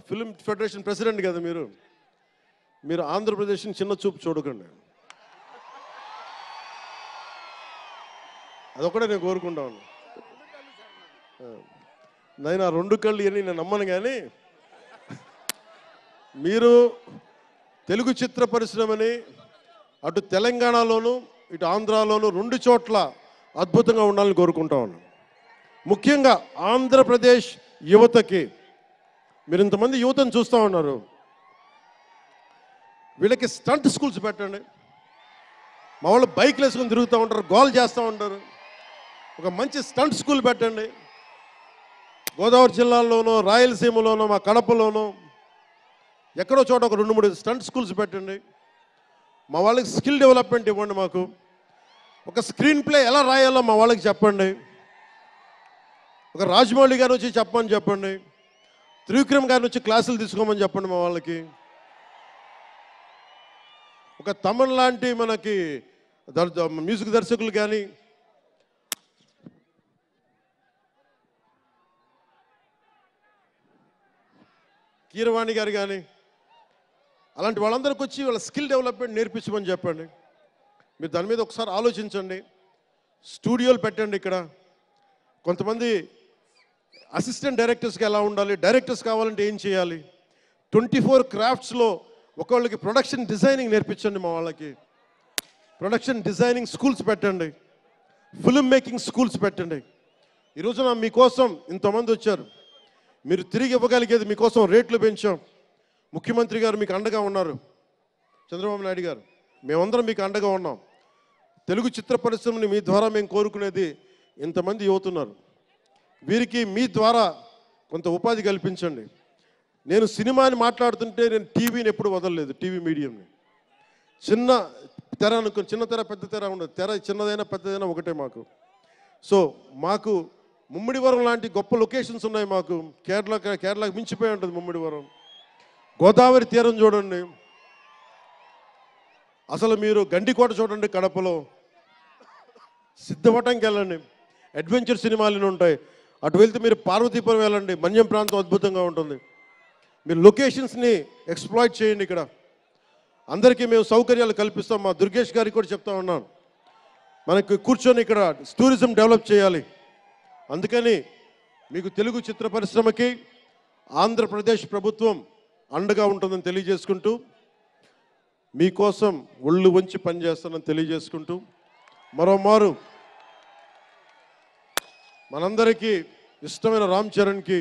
ఫిల్మ్ ఫెడరేషన్ ప్రెసిడెంట్ కదా, మీరు ఆంధ్రప్రదేశ్ని చిన్న చూపు చూడకండి. అదొకటే నేను కోరుకుంటా ఉన్నా. నేను ఆ 2 కళ్ళు అని నేను నమ్మను, కానీ మీరు తెలుగు చిత్ర పరిశ్రమని అటు తెలంగాణలోను ఇటు ఆంధ్రాలోను 2 చోట్ల అద్భుతంగా ఉండాలని కోరుకుంటా ఉన్నాను. ముఖ్యంగా ఆంధ్రప్రదేశ్ యువతకి, మీరు ఇంతమంది యువతను చూస్తూ ఉన్నారు, వీళ్ళకి స్టంట్ స్కూల్స్ పెట్టండి. మా వాళ్ళు బైక్లు వేసుకొని తిరుగుతూ ఉంటారు, గోల్ చేస్తూ ఉంటారు. ఒక మంచి స్టంట్ స్కూల్ పెట్టండి. గోదావరి జిల్లాలోనూ, రాయలసీమలోనూ, మా కడపలోనూ ఎక్కడో చోట ఒక 2-3 స్టంట్ స్కూల్స్ పెట్టండి. మా వాళ్ళకి స్కిల్ డెవలప్మెంట్ ఇవ్వండి. మాకు ఒక స్క్రీన్ ప్లే ఎలా రాయాలో మా వాళ్ళకి చెప్పండి. ఒక రాజమౌళి గారు వచ్చి చెప్పమని చెప్పండి. త్రివిక్రమ్ గారిని వచ్చి క్లాసులు తీసుకోమని చెప్పండి మా వాళ్ళకి. ఒక తమన్ లాంటి మనకి మ్యూజిక్ దర్శకులు కానీ, కీరవాణి గారు కానీ, అలాంటి వాళ్ళందరికీ వచ్చి వాళ్ళ స్కిల్ డెవలప్మెంట్ నేర్పించమని చెప్పండి. మీరు దాని మీద ఒకసారి ఆలోచించండి. స్టూడియోలు పెట్టండి. ఇక్కడ కొంతమంది అసిస్టెంట్ డైరెక్టర్స్కి ఎలా ఉండాలి, డైరెక్టర్స్ కావాలంటే ఏం చేయాలి, 24 క్రాఫ్ట్స్లో ఒకళ్ళకి ప్రొడక్షన్ డిజైనింగ్ నేర్పించండి. మా వాళ్ళకి ప్రొడక్షన్ డిజైనింగ్ స్కూల్స్ పెట్టండి, ఫిల్మ్ మేకింగ్ స్కూల్స్ పెట్టండి. ఈరోజున మీకోసం ఇంతమంది వచ్చారు, మీరు తిరిగి ఇవ్వగలిగేది మీకోసం రేట్లు పెంచాం. ముఖ్యమంత్రి గారు మీకు అండగా ఉన్నారు, చంద్రబాబు నాయుడు గారు, మేమందరం మీకు అండగా ఉన్నాం. తెలుగు చిత్ర పరిశ్రమని మీ ద్వారా మేము కోరుకునేది, ఇంతమంది యువతున్నారు, వీరికి మీ ద్వారా కొంత ఉపాధి కల్పించండి. నేను సినిమాని మాట్లాడుతుంటే నేను టీవీని ఎప్పుడు వదలలేదు, టీవీ మీడియంని. చిన్న తెర అనుకుని, చిన్న తెర పెద్ద తెర ఉండదు, తెర చిన్నదైనా పెద్దదైనా ఒకటే మాకు. సో మాకు ముమ్మిడివరం లాంటి గొప్ప లొకేషన్స్ ఉన్నాయి. మాకు కేరళకి మించిపోయి ఉంటుంది ముమ్మిడివరం. గోదావరి తీరం చూడండి, అసలు మీరు గండికోట చూడండి కడపలో, సిద్ధవటంకి వెళ్ళండి, అడ్వెంచర్ సినిమాలు ఉంటాయి. అటు వెళ్తే మీరు పార్వతీపురం వెళ్ళండి, మన్యం ప్రాంతం అద్భుతంగా ఉంటుంది. మీరు లొకేషన్స్ని ఎక్స్ప్లాయిట్ చేయండి. ఇక్కడ అందరికీ మేము సౌకర్యాలు కల్పిస్తాం. మా దుర్గేష్ గారికి కూడా చెప్తా ఉన్నాను, మనకు కూర్చొని ఇక్కడ టూరిజం డెవలప్ చేయాలి. అందుకని మీకు తెలుగు చిత్ర పరిశ్రమకి ఆంధ్రప్రదేశ్ ప్రభుత్వం అండగా ఉంటుందని తెలియజేసుకుంటూ, మీకోసం ఒళ్ళు వంచి పనిచేస్తానని తెలియజేసుకుంటూ, మరోమారు మనందరికీ ఇష్టమైన రామ్ చరణ్కి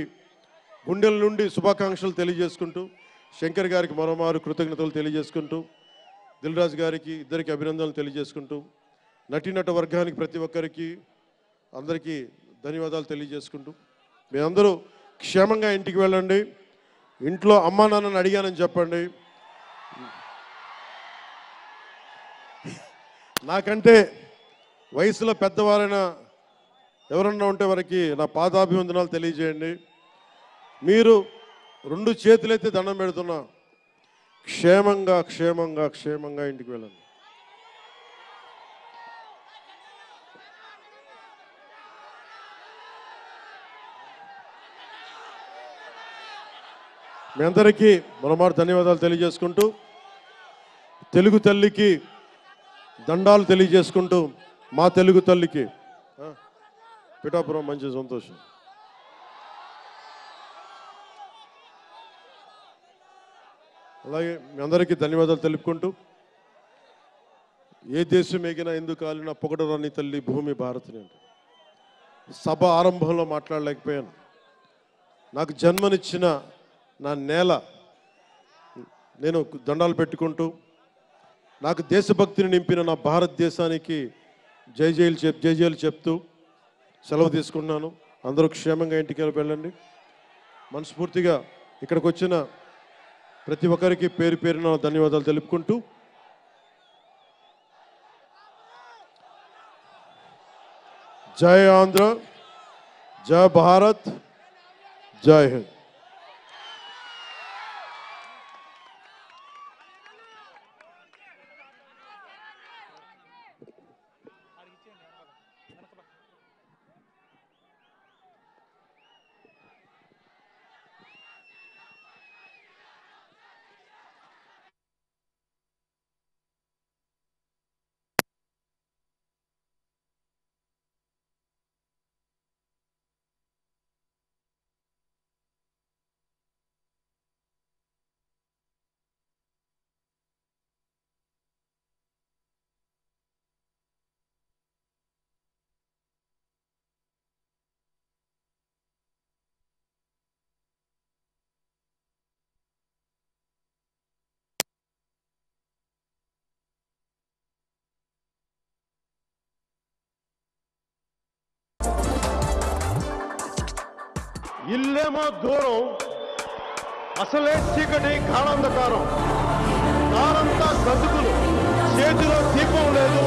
గుండెల నుండి శుభాకాంక్షలు తెలియజేసుకుంటూ, శంకర్ గారికి మరోమారు కృతజ్ఞతలు తెలియజేసుకుంటూ, దిల్ రాజు గారికి ఇద్దరికి అభినందనలు తెలియజేసుకుంటూ, నటీనట వర్గానికి ప్రతి ఒక్కరికి అందరికీ ధన్యవాదాలు తెలియజేసుకుంటూ, మీ అందరూ క్షేమంగా ఇంటికి వెళ్ళండి. ఇంట్లో అమ్మా నాన్నని అడిగానని చెప్పండి. నాకంటే వయసులో పెద్దవారైన ఎవరన్నా ఉంటే వారికి నా పాదాభివందనాలు తెలియజేయండి. మీరు 2 చేతులైతే దండం పెడుతున్నా, క్షేమంగా క్షేమంగా క్షేమంగా ఇంటికి వెళ్ళండి. మీ అందరికీ మరోమారు ధన్యవాదాలు తెలియజేసుకుంటూ, తెలుగు తల్లికి దండాలు తెలియజేసుకుంటూ, మా తెలుగు తల్లికి పిఠాపురం మంచి సంతోషం. అలాగే మీ అందరికీ ధన్యవాదాలు తెలుపుకుంటూ, ఏ దేశం ఎగినా ఎందుకు కాలినా పొగడరాని తల్లి భూమి భారతిని అంటే సభ ఆరంభంలో మాట్లాడలేకపోయాను. నాకు జన్మనిచ్చిన నా నేల నేను దండాలు పెట్టుకుంటూ, నాకు దేశభక్తిని నింపిన నా భారతదేశానికి జై జైలు చెప్తూ సెలవు తీసుకున్నాను. అందరూ క్షేమంగా ఇంటికి వెళ్ళండి. మనస్ఫూర్తిగా ఇక్కడికి వచ్చిన ప్రతి ఒక్కరికి పేరు పేరున ధన్యవాదాలు తెలుపుకుంటూ, జై ఆంధ్ర, జై భారత్, జై హింద్. ఇల్లేమో దూరం, అసలే చీకటి గాఢంధకారం, దారంతా గతుకులు, చేతిలో దీపం లేదు,